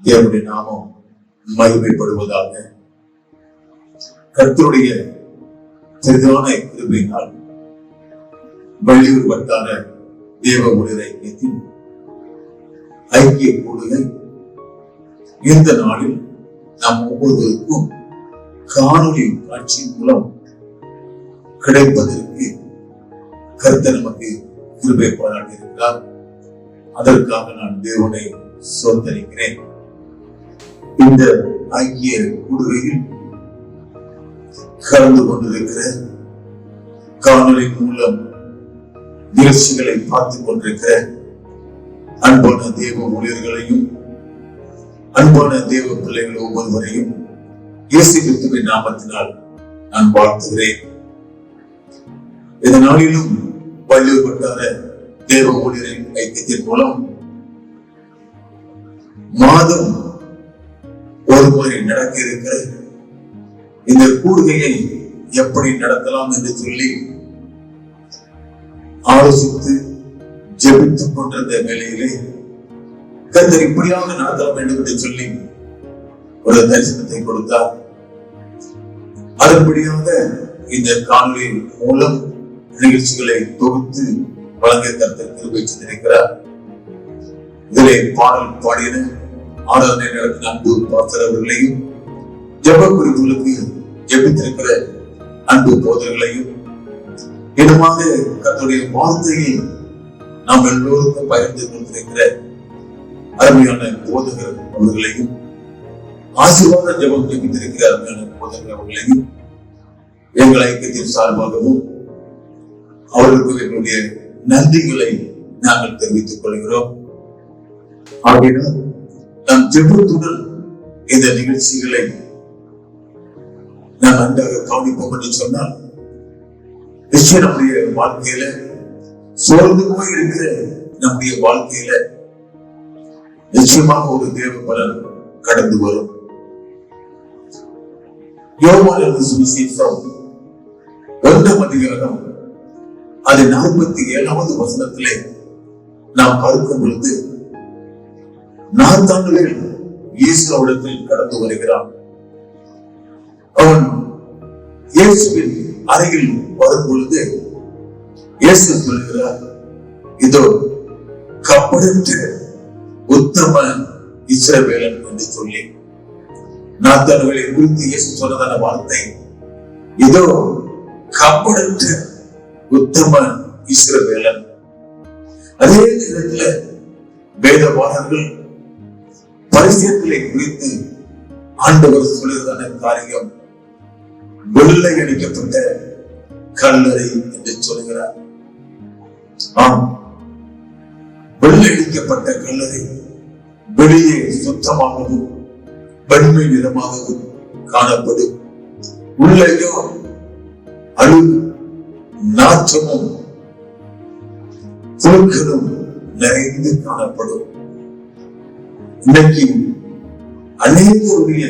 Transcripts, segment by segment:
தேவனுடைய நாமம் மகிமைப்படுவதாக. கர்த்தருடைய பெரிதான கிருபையினால் வள்ளியூர் வட்டார தேவ ஊழியர் ஐக்கியத்தின் ஐக்கிய கூடுகை இந்த நாளில் நாம் ஒவ்வொருவருக்கும் காணொளி காட்சி மூலம் கிடைப்பதற்கு கர்த்தர் நமக்கு கிருபை பாராட்டியிருக்கிறார். அதற்காக நான் தேவனை சோதரிக்கிறேன். இந்த ஐக்கிய கூடுகையில் கலந்து கொண்டிருக்கிற காணொளி மூலம் நிகழ்ச்சிகளை பார்த்துக் கொண்டிருக்கிற அன்பான தேவ ஊழியர்களையும் அன்பான தேவ பிள்ளைகள் ஒவ்வொருவரையும் இயேசு கிறிஸ்துவின் நாமத்தினால் நான் வாழ்த்துகிறேன். இந்த நாளிலும் வள்ளியூர் வட்டார தேவ ஊழியரின் ஐக்கியத்தின் மூலம் மாதம் ஒரு முறை நடக்க இருக்கிற இந்த கூடுகையை எப்படி நடத்தலாம் என்று சொல்லி ஆலோசித்து ஜெபித்துக் கொண்டிருந்த வேளையிலே கர்த்தர் இப்படியாக நடத்த வேண்டும் என்று சொல்லி ஒரு தரிசனத்தை கொடுத்தார். அதன்படியாக இந்த காணொளி மூலம் நிகழ்ச்சிகளை தொகுத்து வழங்க கர்த்தர் கிருபை செய்திருக்கிறார். இதிலே பாடல் பாடின ஆராதனை நடத்தின அன்பு பாஸ்டர் அவர்களையும் ஜெப குறிப்புகளுக்கு ஜெபித்திருக்கிற அன்பு போதர்களையும் இடமாக கர்த்தருடைய வார்த்தையை நாம் எல்லோருக்கும் பகிர்ந்து கொண்டிருக்கிற அருமையான போதகர் அவர்களையும் ஆசீர்வாத ஜெபம் ஜெபித்திருக்கிற அருமையான போதகர் அவர்களையும் எங்கள் ஐக்கியத்தின் சார்பாகவும் அவர்களுக்கு எங்களுடைய நன்றிகளை நாங்கள் தெரிவித்துக் கொள்கிறோம். ஆகையினால் நம் ஜெபத்துடன் இந்த நிகழ்ச்சிகளை நாம் நன்றாக கவனிப்போம் என்று சொன்னால் நிச்சயம் நம்முடைய வாழ்க்கையில சோர்ந்து போய் இருக்கிற நம்முடைய வாழ்க்கையில நிச்சயமாக ஒரு தேவ பலன் கடந்து வரும். யோவான் எழுதின சுவிசேஷம் 1ஆம் அதிகாரம் அது 47வது வசனத்திலே நாம் பார்க்கும் பொழுது நாத்தான்வேல் இயேசுவிடத்தில் கடந்து வருகிறான். அவன் இயேசுவின் அருகில் வரும் பொழுது இயேசு சொல்கிறார், இதோ கப்பலற்ற உத்தம இஸ்ரவேலன் என்று சொல்லி நாத்தான்வேலை குறித்து இயேசு சொன்னதான வார்த்தை இதோ கப்பலற்ற உத்தம இஸ்ரவேலன். அதே நேரத்தில் வேதவாதங்கள் பரிசேயர்களை குறித்து ஆண்டவர் சொல்லுவதான காரியம் வெள்ளை அடிக்கப்பட்ட கல்லறை என்று சொல்கிறார். ஆம், வெள்ளை அடிக்கப்பட்ட கல்லறை வெளியே சுத்தமாகவும் வெண்மை நிறமாகவும் காணப்படும். உள்ளேயோ அழுகு நாற்றமும் புழுக்களும் நிறைந்து காணப்படும். இன்னைக்கு அநேகருடைய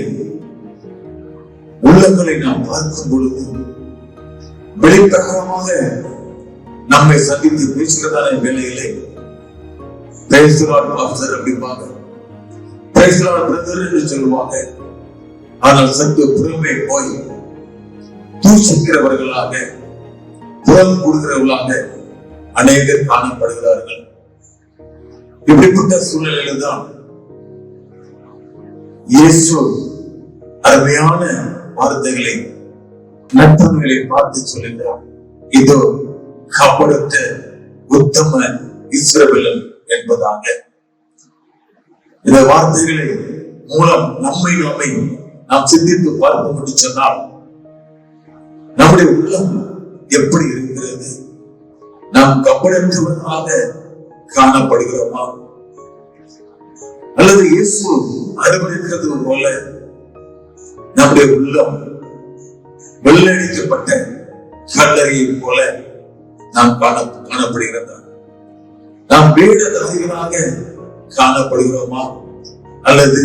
உள்ளங்களை நாம் பார்க்கும் பொழுது வெளிப்பிரகாரமாக நம்மை சந்தித்து பேசுகிறதான வேலையிலே அப்படிப்பாங்க, என்று சொல்லுவாங்க. ஆனால் சற்று புறமே போய் தூசிக்கிறவர்களாக புறம் கொடுக்கிறவர்களாக அநேகர் காணப்படுகிறார்கள். இப்படிப்பட்ட சூழ்நிலையில் தான் இயேசு அருமையான வார்த்தைகளை நற்பண்புகளை பார்த்து சொல்லுகிறார், இதோ கப்பலற்ற உத்தம இஸ்ரவேலன் என்பதாக. இந்த வார்த்தைகளை மூலம் நம்மை நாம் சிந்தித்து பார்ப்போம் என்று சொன்னால் நம்முடைய உள்ளம் எப்படி இருக்கிறது? நாம் கப்பலற்றவர்களாக காணப்படுகிறோமா? அல்லது இயேசு அனுபவிக்கிறது போல நம்முடைய உள்ளம் வெள்ளடிக்கப்பட்ட கல்லறையை போல நாம் காணப்படுகிறதா? நாம் வேடதாரிகளாக காணப்படுகிறோமா? அல்லது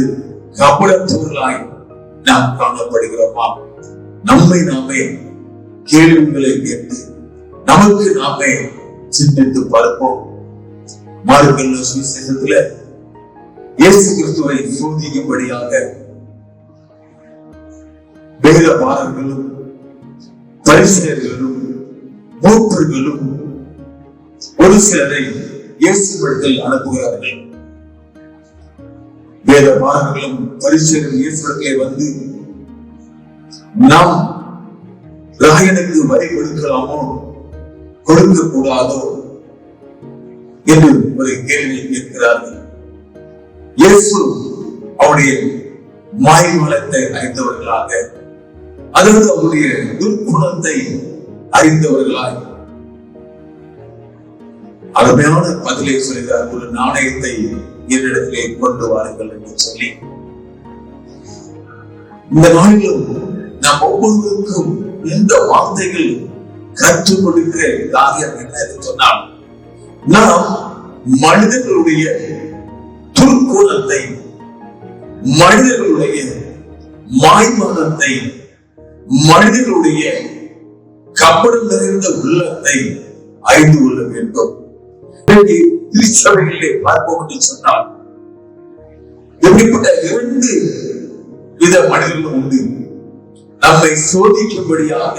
கபடத்தவர்களாய் நாம் காணப்படுகிறோமா? நம்மை நாமே கேள்விகளை கேட்டு நமக்கு நாமே சிந்தித்து பார்ப்போம். மார்க்கு சுவிசேஷத்துல இயேசு கிறிஸ்துவை சோதிக்கும்படியாக வேதபாரர்களும் பரிசேயர்களும் மூப்பர்களும் ஒரு சிலரை இயேசுவிடத்தில் அனுப்புகிறார்கள். வேதபாரர்களும் பரிசேயர்களும் இயேசுவிடத்திலே வந்து, நாம் ராயனுக்கு வரி கொடுக்கலாமோ கொடுக்க கூடாதோ என்று ஒரு கேள்வி கேட்கிறார்கள். இயேசு அவருடைய மாய்மலத்தை அறிந்தவர்களாக, அதாவது அவருடைய துர்க்குணத்தை அறிந்தவர்களாய் அருமையான பதிலை சொல்கிறார். ஒரு நாணயத்தை என்னிடத்திலே கொண்டு வாருங்கள் என்று சொல்லி, இந்த நாளிலும் நாம் ஒவ்வொருவருக்கும் இந்த வார்த்தைகள் கற்றுக் கொடுக்கிற காரியம் என்ன என்று சொன்னால், நாம் மனிதர்களுடைய துர்க்குணத்தை, மனிதர்களுடைய மாய்மனத்தை, மனிதர்களுடைய கபடம் நிறைந்த உள்ளத்தை அறிந்து கொள்ள வேண்டும். திருச்சபைகளிலே பார்ப்போம் என்று சொன்னால், எப்படிப்பட்ட 2 வித மனிதர்களும் உண்டு. நம்மை சோதிக்கும்படியாக,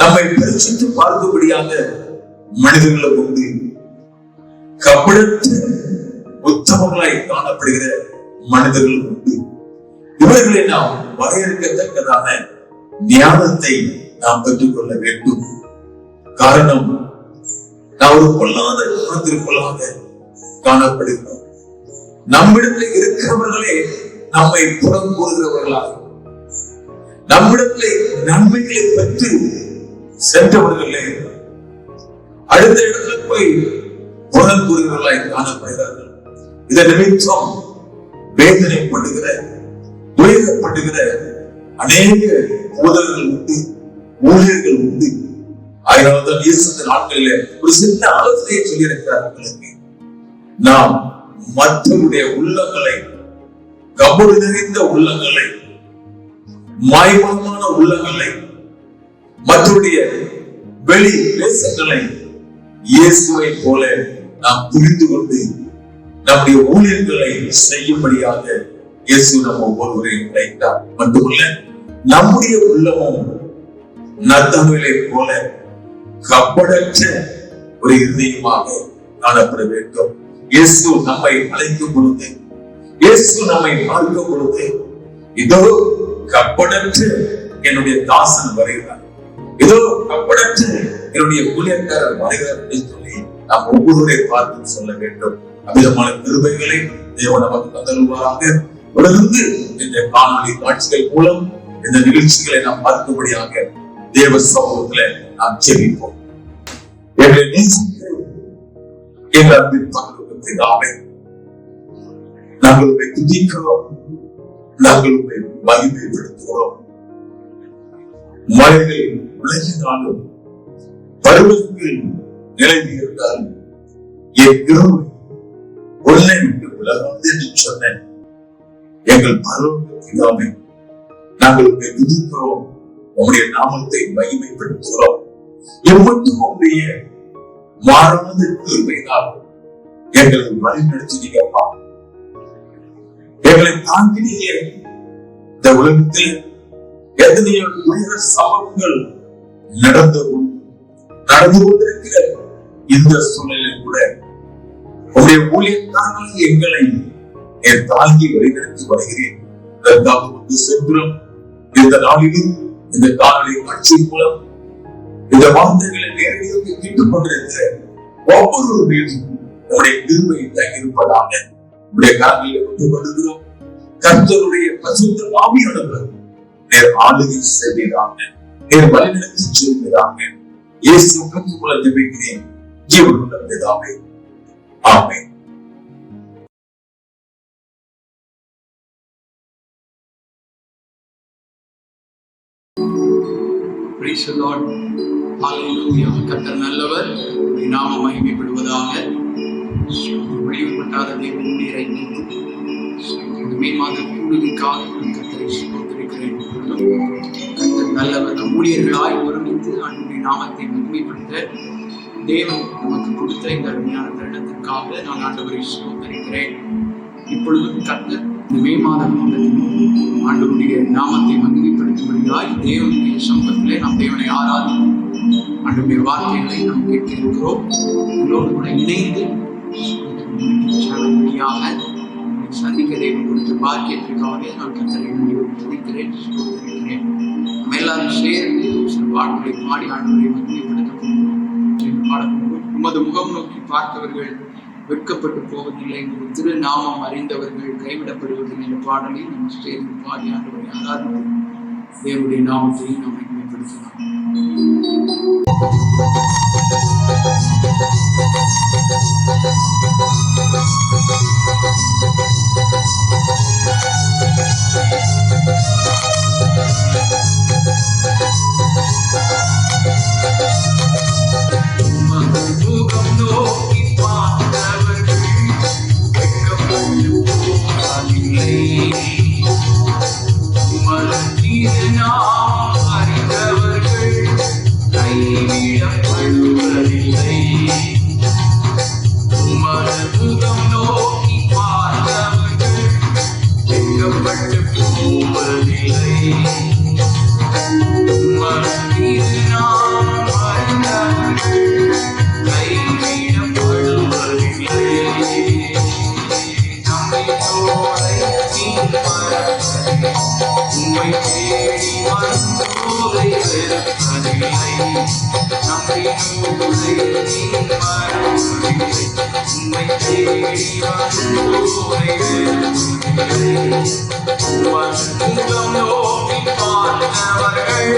நம்மை பரிசித்து பார்க்கும்படியாக மனிதர்களும் உண்டு. கபடற்ற உத்தமங்களாய் காணப்படுகிற மனிதர்களும் உண்டு. இவர்களை நாம் வரையறுக்கத்தக்கதான ஞானத்தை நாம் பெற்றுக்கொள்ள வேண்டும். காரணம், நாம் ஒரு பொல்லாத குணத்திற்குள்ளாக காணப்படுகிறோம். நம்மிடத்தில் இருக்கிறவர்களே நம்மை புறம் கூறுகிறவர்களாக, நம்மிடத்திலே நன்மைகளை பெற்று சென்றவர்களே அடுத்த இடத்துல போய் புறம் கூறுகிறவர்களாய் காணப்படுகிறார்கள். இதன் நிமித்தம் வேதனைப்படுகிற, துயரப்படுகிற அநேக போதகர்கள் உண்டு, ஊழியர்கள் உண்டு. அதனால்தான் இயேசு நாட்களிலே ஒரு சின்ன ஆலோசனையை சொல்லியிருக்கிறார்களுக்கு, நாம் மற்றவருடைய உள்ளங்களை, கபடு நிறைந்த உள்ளங்களை, மாய்மமான உள்ளங்களை, மற்றவருடைய வெளி வேஷங்களை இயேசுவை போல நாம் புரிந்து கொண்டு நம்முடைய ஊழியர்களை செய்யும்படியாக இயேசு நம்ம ஒவ்வொருவரையும் அழைத்தார். மட்டுமல்ல, நம்முடைய உள்ளமும் நத்தமிழை போல கபடற்ற ஒரு இதயமாக காணப்பட வேண்டும். இயேசு நம்மை அழைக்கும் பொழுது, இயேசு நம்மை பார்க்கும் பொழுது, இதோ கபடற்ற என்னுடைய தாசன் வருகிறார், இதோ கபடற்ற என்னுடைய ஊழியக்காரர் வருகிறார் என்று சொல்லி நாம் ஒவ்வொருவரை பார்த்து சொல்ல வேண்டும். அமிதமான கிருபைகளை தேவன் நமக்கு தந்தருவாராக. தொடர்ந்து இந்த காணொலி காட்சிகள் மூலம் இந்த நிகழ்ச்சிகளை நாம் பார்க்கும்படியாக தேவ சமூகத்துல நாம் ஜெபிப்போம். எங்களை நேசிக்கிற எங்கள் அன்பின் பரலோகத்திலே நாங்கள் உம்மை துதிக்கிறோம், நாங்கள் உம்மை மகிமைப்படுத்துகிறோம். மலைகள் விலகினாலும், பருவங்கள் நிலைவி இருந்தாலும், என் கிருபை உன்னை விட்டு உலகம் என்று சொன்ன எங்கள் பரலோகத்திலே நாங்கள் உம்மை துதிக்கிறோம், உம்முடைய நாமத்தை மகிமைப்படுத்துகிறோம். எவ்வளவு உம்முடைய மாறாத கிருபையினால் எங்களை வழிநடத்தினீங்கப்பா, எங்களை தாங்கினீங்க. இந்த உலகத்தில் எத்தனையோ உயர சம்பவங்கள் நடந்து கொண்டிருக்கிற இந்த சூழலில் கூட உங்களுடைய ஊழியக்காரர்கள் எங்களை தாங்கி வழிநடத்தி வருகிறேன். இதற்காக சென்றோம். இந்த நாளிலும் இந்த காணொலி காட்சி மூலம் இந்த வார்த்தைகளை நேரடியாக கேட்டுக் கொண்டிருக்கிற ஒவ்வொரு மீதும் உங்களுடைய கிருபை தங்கியிருப்பதாக உங்களுடைய கரங்களை கொண்டு கொள்கிறோம். கர்த்தருடைய பரிசுத்த ஆவியானவர் நேர் ஆளுகை செய்வீராக, நேர் வழிநடத்தி செல்வீராக. இயேசு கிறிஸ்து மூலம் ஜெபிக்கிறேன் ஜீவனுள்ள பிதாவே, ஆமென். Praise the Lord. Hallelujah. கர்த்தர் நல்லவர், நாமம் மகிமைப்படுவதாக. வெளிப்பட்டாத தேவன் நீரை மே மாத கூடுதலுக்காக கர்த்தரை ஸ்தோத்திரிக்கிறேன். கர்த்தர் நல்லவர். நம் ஊழியர்களாய் ஒருமித்து அன்றைய நாமத்தை மகிமைப்படுத்த தேவன் நமக்கு கொடுத்த இந்த அருமையான தருணத்திற்காக நான் ஆண்டவரை ஸ்தோத்திரிக்கிறேன். இப்பொழுதும் கர்த்தர் இந்த மே மாதம் ஆண்டவருடைய நாமத்தை மகிமைப்படுத்தும்படியாய் தேவனுடைய சமூகத்திலே நாம் தேவனை ஆராதிப்போம். ஆண்டவருடைய வார்த்தைகளை நாம் கேட்க இருக்கிறோம். உங்களோடு கூட இணைந்து சந்திக்க தேவன் கொடுத்த பாக்கியத்திற்காக நான் கர்த்தரை துதிக்கிறேன், ஸ்தோத்திரிக்கிறேன். நம்ம எல்லாரும் சேர்ந்து சில பாட்டுகளை பாடி ஆண்டவரை மகிமைப்படுத்த பாடப்போம். உமது முகம் நோக்கி பார்த்தவர்கள் வெட்கப்பட்டு போவதில்லை, ஒரு திருநாமம் அறிந்தவர்கள் கைவிடப்படுவதில்லை என்ற பாடலை நம்ம சேர்ந்து பாடி ஆண்டவரை ஆராதித்து தேவனுடைய நாமத்தை நாம் மகிமைப்படுத்தலாம். முகம் நோக்கி பார்த்தவர்கள் வெட்கப்பட்டு போவதில்லை, உமது திருநாமம் அறிந்தவர்கள் கைவிடப்படுவதில்லை. உமது முகம் நோக்கி பார்த்தவர்கள் வெட்கப்பட்டு போவதில்லை, உமது திருநாமம் அறிந்தவர்கள் உம்மை தேடி வந்தோரை வெறுப்பதில்லை, நம்மை நூலை நீ மறப்பதில்லை. உம்மை தேடி வந்தோரை வெறுப்பதில்லை, முகம் நோக்கி பார்த்தவர்கள்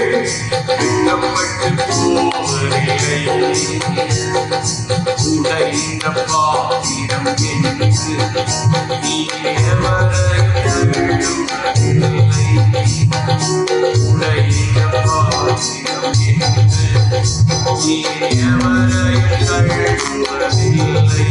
வெட்கப்பட்டு போவதில்லை. உடைந்த பாத்திரம் என்று நீ எவரையும் தள்ளுவதில்லை, உடைந்த பாத்திரம் என்று நீ எவரையும் தள்ளுவதில்லை.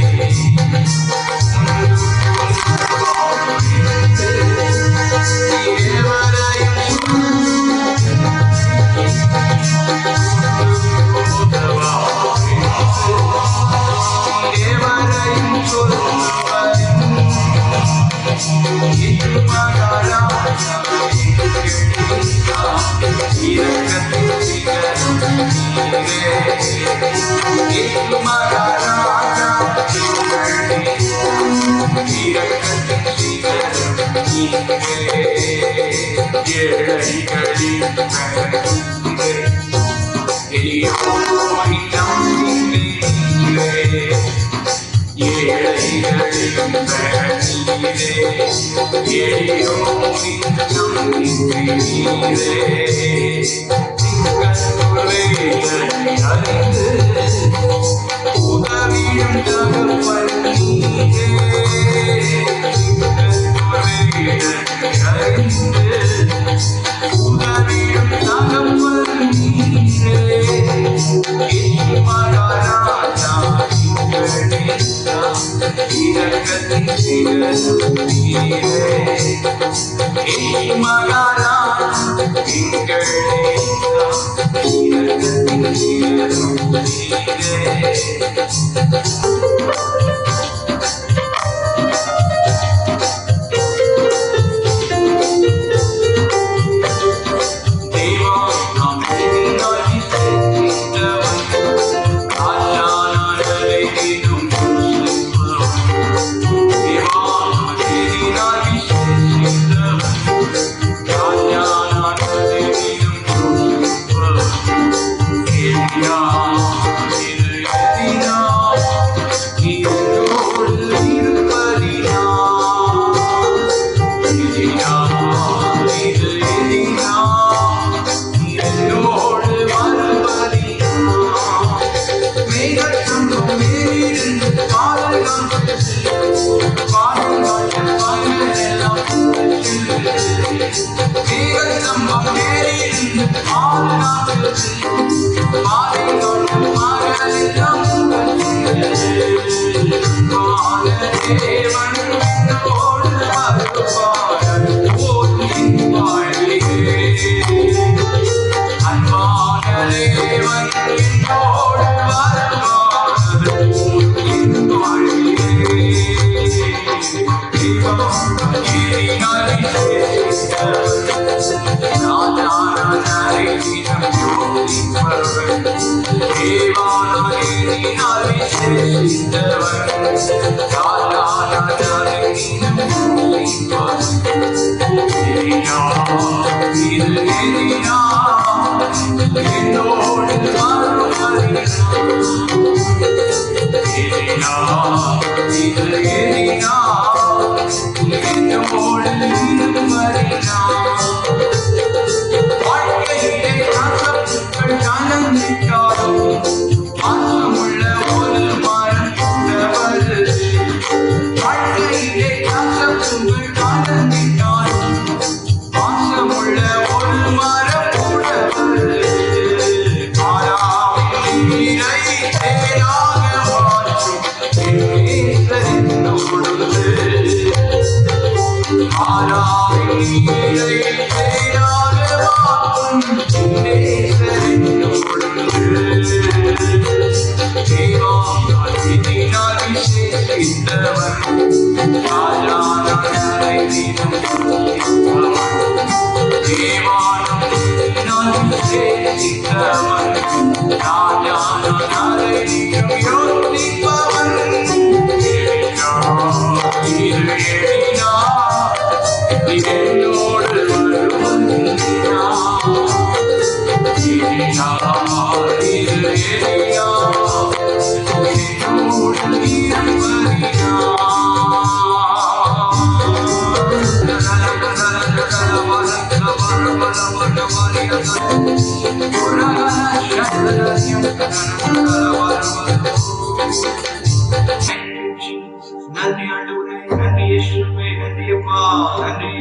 நன்றி ஆண்டவரே, நன்றி இயேசுவே, நன்றி அப்பா, நன்றி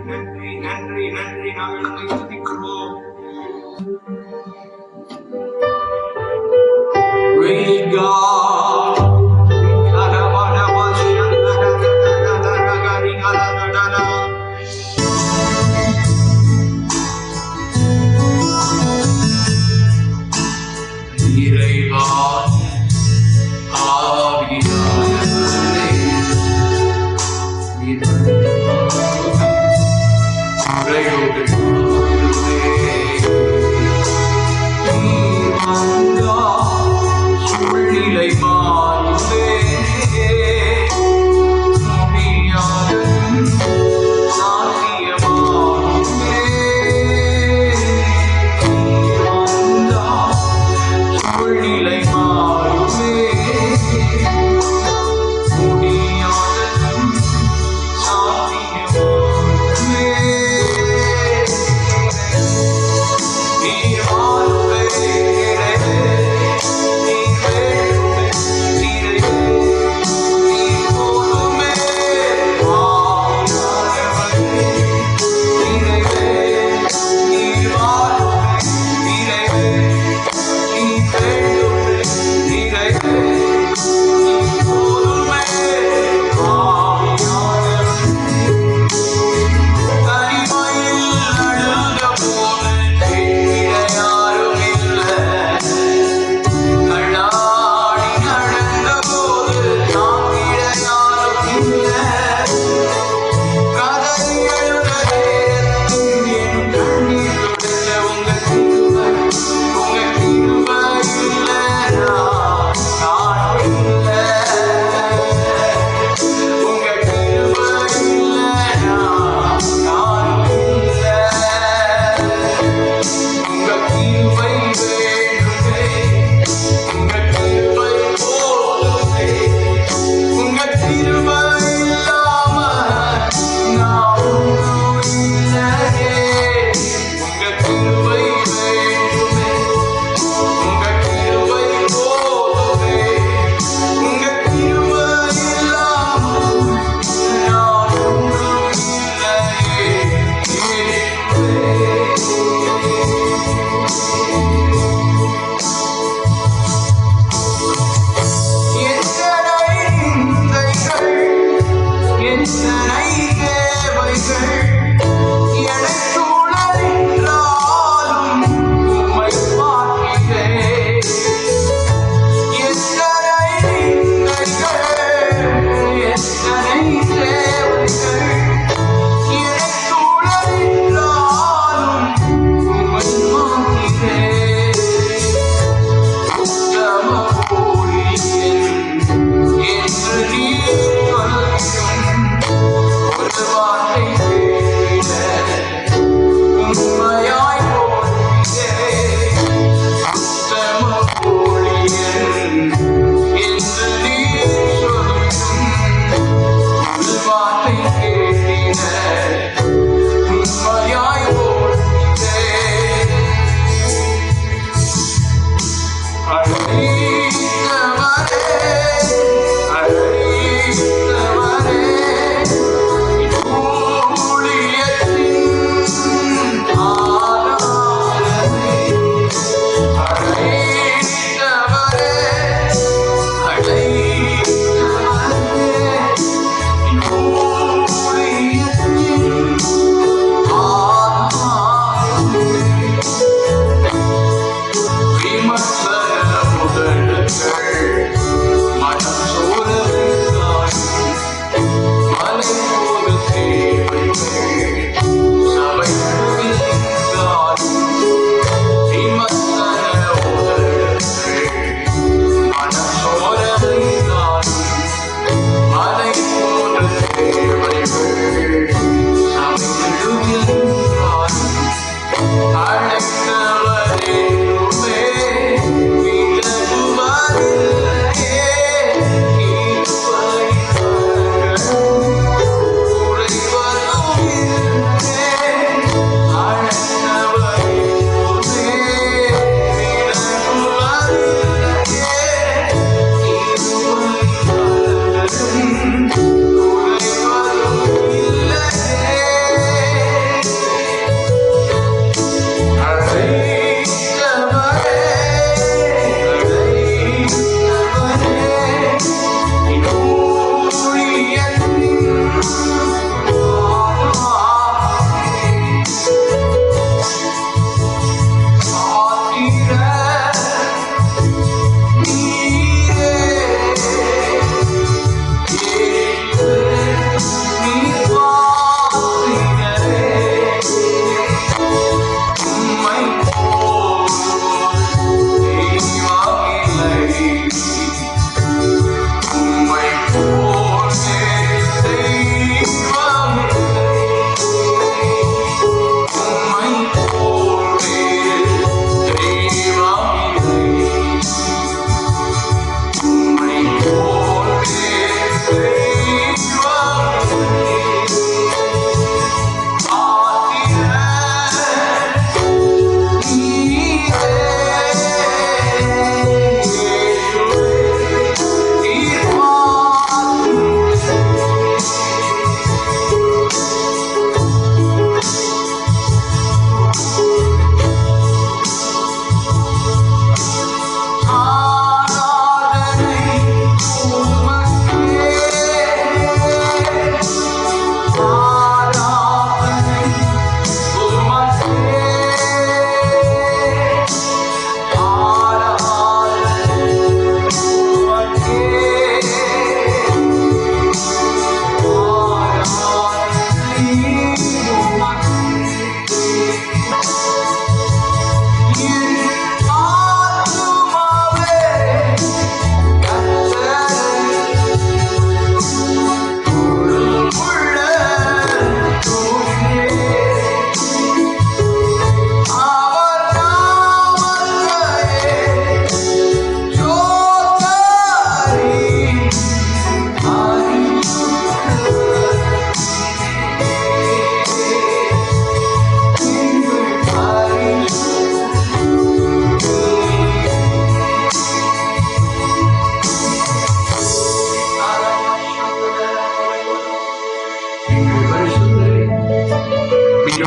நன்றி நன்றி நன்றி. நாங்கள் உம்மை துதிக்கிறோம். Praise God. இறைவா ஆவியானவரே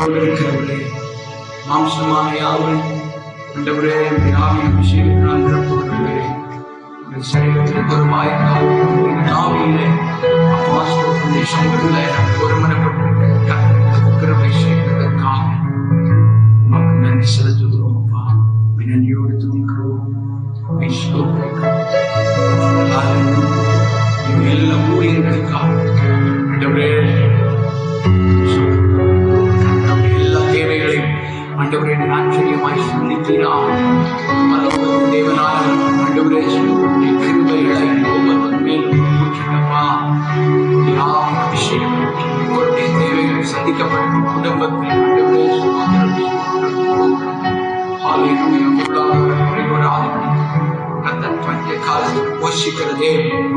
உயிரோடு இருக்கிறவர்களே, மாம்சமான யாவும் ஆண்டவரே ஆவியின் அபிஷேகத்தினால் நிரப்புகிறவர்களே, உங்கள் சரீரத்திற்கு ஒரு வாய்க்கால் ஆவியிலே அப்போஸ்தலர்களுடைய சமூகத்திலே ஒருமனப்பட்டிருக்கிற கிருபை செய்வதற்காக உமக்கு நன்றி செலுத்துகிறோம். அப்பா, நன்றியோடு துணிக்கிறோம், எல்லா ஊழியர்களுக்காக ஆண்டவரே எல்லா தேவைகளையும் ஆண்டவரே ஆச்சரியமாய் சந்திக்கிறார். தேவனால ஆண்டவரே கிருபைகளை ஒவ்வொரு மேலும் ஊற்றினப்பா. அபிஷேகம் ஒவ்வொருடைய தேவைகள் சந்திக்கப்பட்ட குடும்பத்தில் ஆண்டவரே கத்தர் பஞ்ச காலத்தில் போஷிக்கிறதே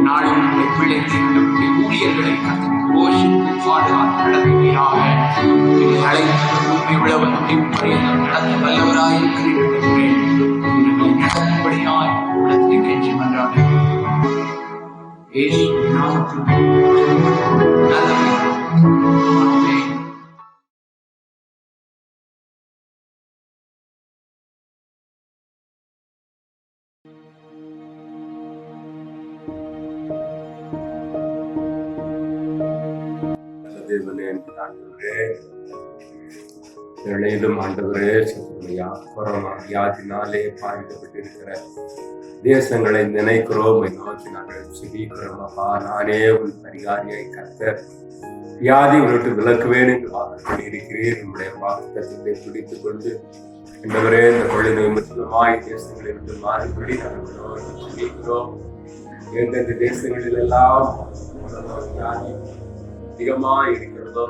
நாளும் உங்களுடைய பிள்ளைகளுடைய ஊழியர்களை கத்தர் போஷித்து பாடுவார் நடத்துவீராக. உண்மை உழவர் நடத்த வல்லவராயிருக்கிறீர்கள் நடத்தும்படியாய் நடத்தி கேட்சி மன்றாக ஆண்டவரே கொரோனா வியாதினாலே பாதிக்கப்பட்டிருக்கிற தேசங்களை நினைக்கிறோம், நோக்கி நாங்கள் செபிக்கிறோம். அப்பா, நானே உன் பரிகாரியாய் கர்த்தர் வியாதி விட்டு விலக்குவேன் என்று வாக்கு பண்ணியிருக்கிறீர். நம்முடைய வாக்குத்தத்தை பிடித்துக் கொண்டு ஆண்டவரே இந்த கொள்ளை நோய் முற்றிலுமாய் தேசங்களிலிருந்து மாறுபடி நாங்கள் செபிக்கிறோம். எந்தெந்த தேசங்களில் எல்லாம் வியாதி அதிகமாய் இருக்கிறதோ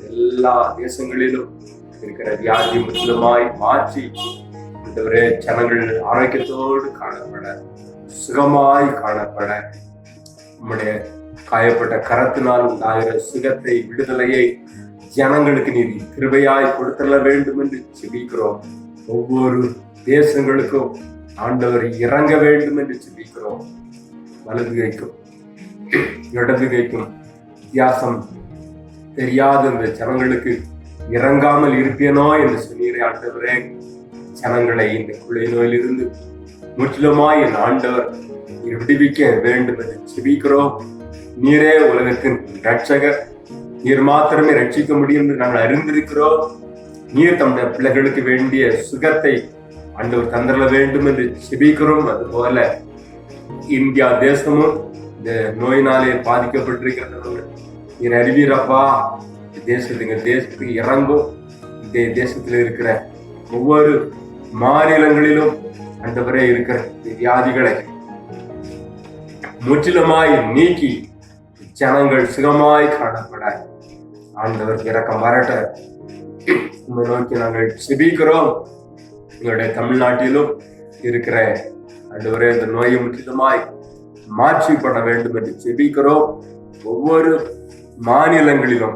எல்லா தேசங்களிலும் இருக்கிற வியாதி முற்றிலுமாய் மாற்றி ஆண்டவரே ஜனங்கள் ஆரோக்கியத்தோடு காணப்பட, சுகமாய் காணப்பட, நம்முடைய காயப்பட்ட கரத்தினால் உண்டாகிற சுகத்தை, விடுதலையை ஜனங்களுக்கு நீதி கிருபையாய் கொடுத்தள்ள வேண்டும் என்று செபிக்கிறோம். ஒவ்வொரு தேசங்களுக்கும் ஆண்டவர் இறங்க வேண்டும் என்று செபிக்கிறோம். வலது கைக்கும் இடது கைக்கும் வித்தியாசம் தெரியாத இந்த ஜனங்களுக்கு இறங்காமல் இருப்பேனோ என்று சொன்னீரே ஆண்டவரே. ஜனங்களை இந்த கொள்ளை நோயிலிருந்து முற்றிலுமாய் என் ஆண்டவர் விடுவிக்க வேண்டும் என்று செபிக்கிறோம். நீரே உலகத்தின் ரட்சகர், நீர் மாத்திரமே ரட்சிக்க முடியும் என்று நாங்கள் அறிந்திருக்கிறோம். நீர் தம்முடைய பிள்ளைகளுக்கு வேண்டிய சுகத்தை ஆண்டவர் தந்தர வேண்டும் என்று செபிக்கிறோம். அதுபோல இந்தியா தேசமும் இந்த நோயினாலே பாதிக்கப்பட்டிருக்கிறவர்கள் நீர் அறிவீரப்பா. தேசத்துக்கு இறங்கும். இந்த தேசத்தில் இருக்கிற ஒவ்வொரு மாநிலங்களிலும் ஆண்டவரே இருக்கிற வியாதிகளை முற்றிலுமாய் நீக்கி ஜனங்கள் சுகமாய் காணப்பட ஆண்டவர் இரக்கம் வரட்ட உண்மை நோக்கி நாங்கள் செபிக்கிறோம். எங்களுடைய தமிழ்நாட்டிலும் இருக்கிற ஆண்டவரே இந்த நோயை முற்றிலுமாய் மாற்றிப்பட வேண்டும் என்று செபிக்கிறோம். ஒவ்வொரு மாநிலங்களிலும்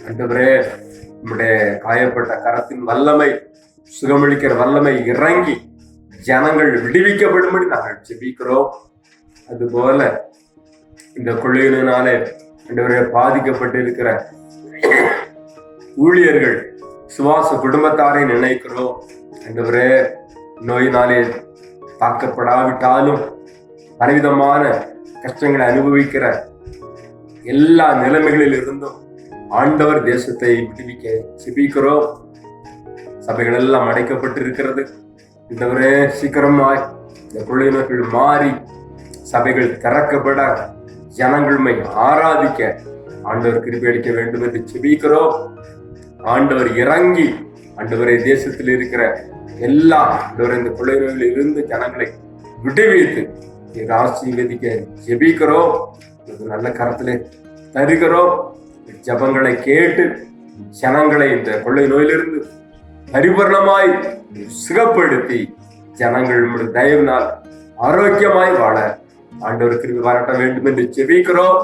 ஆண்டவரே நம்முடைய காயப்பட்ட கரத்தின் வல்லமை, சுகமளிக்கிற வல்லமை இறங்கி ஜனங்கள் விடுவிக்கப்படும்படி நாங்கள் செபிக்கிறோம். அதுபோல இந்த கொள்ளையினாலே ஆண்டவரே பாதிக்கப்பட்டிருக்கிற ஊழியர்கள், சுவாச குடும்பத்தாரை நினைக்கிறோம். ஆண்டவரே நோயினாலே தாக்கப்படாவிட்டாலும் பலவிதமான கஷ்டங்களை அனுபவிக்கிற எல்லா நிலைமைகளில் இருந்தும் ஆண்டவர் தேசத்தை விடுவிக்க செபிக்கிறோம். சபைகள் எல்லாம் அடைக்கப்பட்டிருக்கிறது. ஆண்டவரே சீக்கிரமாய் இந்த கொள்ளை நோய்கள் மாறி சபைகள் திறக்கப்பட ஜனங்கள்மை ஆராதிக்க ஆண்டவர் கிருபை அளிக்க வேண்டும் என்று செபிக்கிறோம். ஆண்டவர் இறங்கி ஆண்டவரை தேசத்தில் இருக்கிற எல்லா இந்த கொள்ளை நோய்களில் இருந்து ஜனங்களை விடுவித்து ஆசீர்வதிக்க ஜெபிக்கிறோம். நல்ல கரத்திலே தருகிறோம். ஜபங்களை கேட்டு ஜனங்களை இந்த கொள்ளை நோயிலிருந்து பரிபூர்ணமாய் சுகப்படுத்தி ஜனங்கள் தயவினால் ஆரோக்கியமாய் வாழ ஆண்டவர் கிருபை வரட்ட வேண்டும் என்று ஜெபிக்கிறோம்.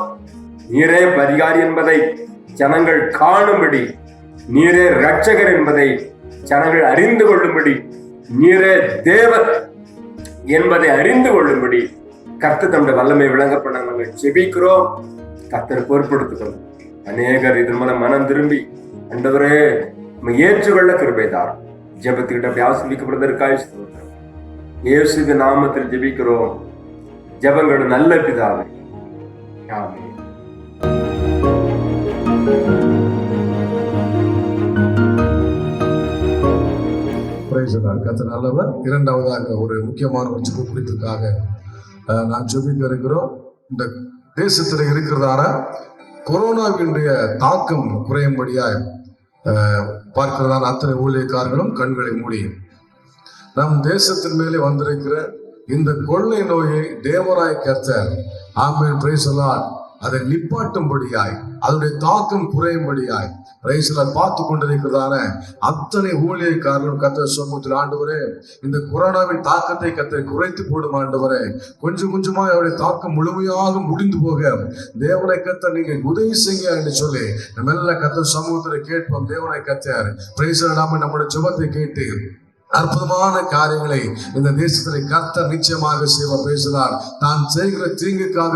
நீரே பரிகாரி என்பதை ஜனங்கள் காணும்படி, நீரே இரட்சகர் என்பதை ஜனங்கள் அறிந்து கொள்ளும்படி, நீரே தேவன் என்பதை அறிந்து கொள்ளும்படி கர்த்தர் தம்முடைய வல்லமை விளங்கப்பட நாங்கள் ஜெபிக்கிறோம். கர்த்தர் பொறுப்படுத்திக் கொள்ளும். அநேகர் இதன் மூலம் மனம் திரும்பி ஆண்டவரே ஏற்றுக்கொள்ள கிருபைதார். ஜெபத்துக்கிட்ட அப்படி ஆசீர்வதிக்கப்படுவதற்காக ஸ்தோத்திரம். இயேசுவின் நாமத்தில் ஜெபிக்கிறோம் ஜெபங்கள் நல்ல பிதாவே, ஆமென். கர்த்தர் நல்லவர். இரண்டாவதாக ஒரு முக்கியமான ஒரு ஜெப குறிப்புக்காக நான் ஜெபிக்க இருக்கிறோம். இந்த தேசத்தில் இருக்கிறதான கொரோனாவினுடைய தாக்கம் குறையும்படியாய் பார்க்கிறதான அத்தனை ஊழியக்காரர்களும் கண்களை மூடி நம் தேசத்தின் மேலே வந்திருக்கிற இந்த கொள்ளை நோயை தேவனாய் கர்த்தர் ஆமென் பிரைஸ் தி லார்ட் அதை நிப்பாட்டும்படியாய் அதனுடைய தாக்கம் குறையும்படியாய் பிரைஸ்லார்ட் பார்த்து கொண்டிருக்கிறதான அத்தனை ஊழியக்காரர்களும் கர்த்தர் சமூகத்தில் ஆண்டவரே இந்த கொரோனாவின் தாக்கத்தை கர்த்தர் குறைத்து போடும் ஆண்டவரே. கொஞ்சம் கொஞ்சமா அவருடைய தாக்கம் முழுமையாக முடிந்து போக தேவனை கர்த்தர் நீங்க உதவி செய்ய என்று சொல்லி நம்ம எல்லாம் கர்த்தர் சமூகத்தில் கேட்போம். தேவனை கர்த்தர் பிரைஸ்லார்ட் நாம நம்முடைய ஜெபத்தை கேட்டு அற்புதமான காரியங்களை இந்த தேசத்தில் கர்த்தர் நிச்சயமாக செய்வ பேசுகிறார். தான் செய்கிற தீங்குக்காக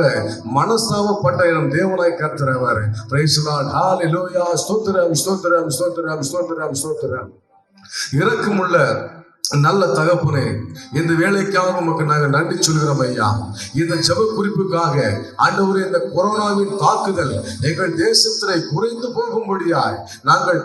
மனஸ்தாபப்பட்ட என் தேவனாய் கர்த்தர் அவர். Price the Lord. ஹல்லேலூயா. ஸ்தோத்திரம் ஸ்தோத்திரம் ஸ்தோத்திரம் ஸ்தோத்திரம் ஸ்தோத்திரம். இரக்கமுள்ள நல்ல தகப்பனே, இந்த வேலைக்காக உமக்கு நாங்கள் நன்றி சொல்கிறோம் ஐயா. இந்த ஜெப குறிப்புக்காக ஆண்டவரே இந்த கொரோனாவின் தாக்குதல் எங்கள் தேசத்திலே குறைந்து போகும்படியாய் நாங்கள்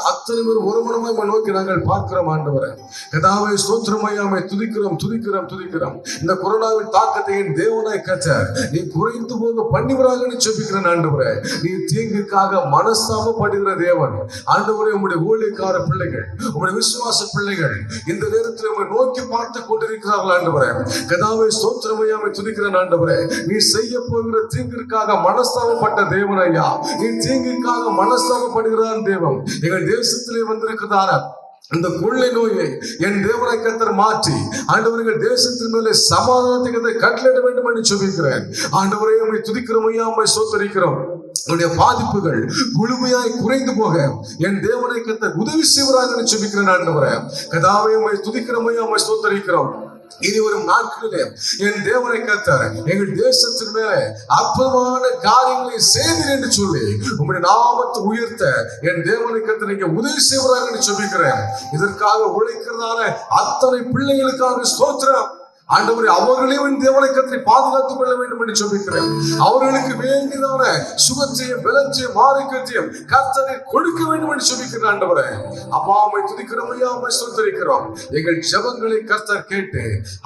அத்தனை பேர் ஒரு மனமாய் நோக்கி நாங்கள் பார்க்கிறோம் ஆண்டவரே. கதாவை ஸ்தோத்திரம் ஐயாமை துதிக்கிறோம் துதிக்கிறோம் துதிக்கிறோம். இந்த கொரோனாவின் தாக்கத்தை என் தேவனாய் கர்த்தர் நீ குறைந்து போக பண்ணிவராக நீ ஜெபிக்கிறேன் ஆண்டவரே. நீ தீங்குக்காக மனஸ்தாபப்படுகிற தேவன் ஆண்டவரே. உம்முடைய ஊழியக்கார பிள்ளைகள், உம்முடைய விசுவாச பிள்ளைகள் இந்த நேரத்தில் நோக்கி பார்த்து கொண்டிருக்கிறார்கள் ஆண்டவரே. கதாவை ஸ்தோத்திரமையாமை துதிக்கிறேன் ஆண்டவரே. நீ செய்ய போகிற தீங்கிற்காக மனஸ்தாபப்பட்ட தேவன் ஐயா. நீ தீங்குக்காக மனஸ்தாபப்படுகிறான் தேவன். எங்கள் தேசத்திலே வந்திருக்கிறதான இந்த கொள்ளை நோயை என் தேவனை கர்த்தர் மாற்றி ஆண்டவர்கள் தேசத்தின் மேலே சமாதானத்தை கட்டளையிட வேண்டும் என்று சொல்லிக்கிறேன் ஆண்டவரே. உம்மை துதிக்கிறோம் ஐயா, உம்மை ஸ்தோத்திரிக்கிறோம். உடைய பாதிப்புகள் முழுமையாய் குறைந்து போக என் தேவனை கர்த்தர் உதவி செய்வராக சொல்லிக்கிறேன் ஆண்டவரே. கதாவை உம்மை துதிக்கிறோம் ஐயா, உம்மை ஸ்தோத்திரிக்கிறோம். இனி வரும் நாட்களிலே என் தேவனை கர்த்தர் எங்கள் தேசத்தின் மேலே அற்புதமான காரியங்களை செய்தீர் என்று சொல்லி உம்முடைய நாமத்தை உயர்த்த என் தேவனை கர்த்தர் நீங்க உதவி செய்வராக சொல்லிக்கிறேன். இதற்காக உழைக்கிறதான அத்தனை பிள்ளைகளுக்காக ஸ்தோத்திரம் ஆண்டவரே. அவர்களையும் தேவனை கர்த்தரை பாதுகாத்துக் கொள்ள வேண்டும் என்று சொல்லிக்கிறேன். அவர்களுக்கு வேண்டியதான சுகத்தையும் பலத்தையும் ஆரோக்கியத்தையும் கர்த்தரை கொடுக்க வேண்டும் என்று சொல்லிக்கிறேன் ஆண்டவரே. அப்பா உம்மை துதிக்கிறோம் ஐயா, உம்மை ஸ்தோத்திரிக்கிறோம். எங்கள் ஜெபங்களை கர்த்தர் கேட்டு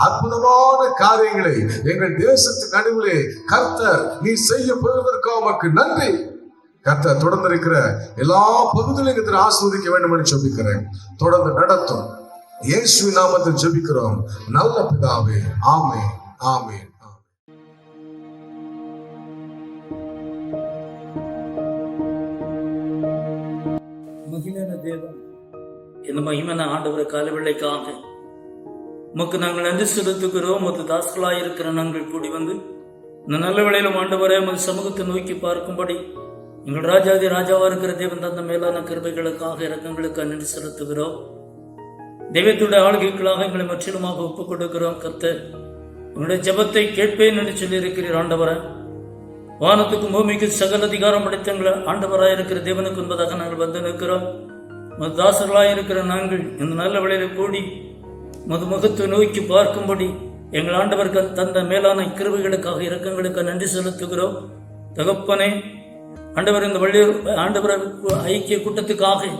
அற்புதமான காரியங்களை எங்கள் தேசத்தின் நடுவிலே கர்த்தர் நீ செய்ய போவதற்காக உமக்கு நன்றி. கர்த்தர் தொடர்ந்து இருக்கிற எல்லா பகுதிகளையும் ஆஸ்வதிக்க வேண்டும் என்று சொல்லிக்கிறேன். தொடர்ந்து நடத்தும் இயேசுவின் நாமத்தில் ஜெபிக்கிறோம் நல்ல பிதாவே, ஆமென் ஆமென். மகிமையான தேவன், இந்த மகிமையான ஆண்டவரை காலவேளைக்காக உமக்கு நாங்கள் நன்றி செலுத்துகிறோம். மொத்த தாசர்களாக இருக்கிற நாங்கள் கூடி வந்து இந்த நல்ல வேளையிலும் ஆண்டவரை உமது சமூகத்தை நோக்கி பார்க்கும்படி எங்கள் ராஜாதி ராஜாவா இருக்கிற தேவன் தந்த மேலான கிருபைகளுக்காக இரக்கங்களுக்கு நன்றி செலுத்துகிறோம். தெய்வத்துடைய ஆளுகைகளாக எங்களை முற்றிலுமாக ஒப்புக் கொடுக்கிறோம். கர்த்தர் உங்களுடைய ஜெபத்தை கேட்பேன் என்று சொல்லி இருக்கிறீர் ஆண்டவரை. வானத்துக்கும் பூமிக்கு சகல அதிகாரம் படைத்த எங்களை ஆண்டவராக இருக்கிற தேவனுக்கு என்பதாக நாங்கள் வந்து நிற்கிறோம். தாசர்களாக இருக்கிற நாங்கள் இந்த நல்ல வேளையில கூடி முகத்தை நோக்கி பார்க்கும்படி எங்கள் ஆண்டவருக்கு தந்த மேலான கிருபைகளுக்காக இரக்கங்களுக்கு நன்றி செலுத்துகிறோம். தகப்பனே ஆண்டவர், இந்த வள்ளி ஆண்டவர் ஐக்கிய கூட்டத்துக்காக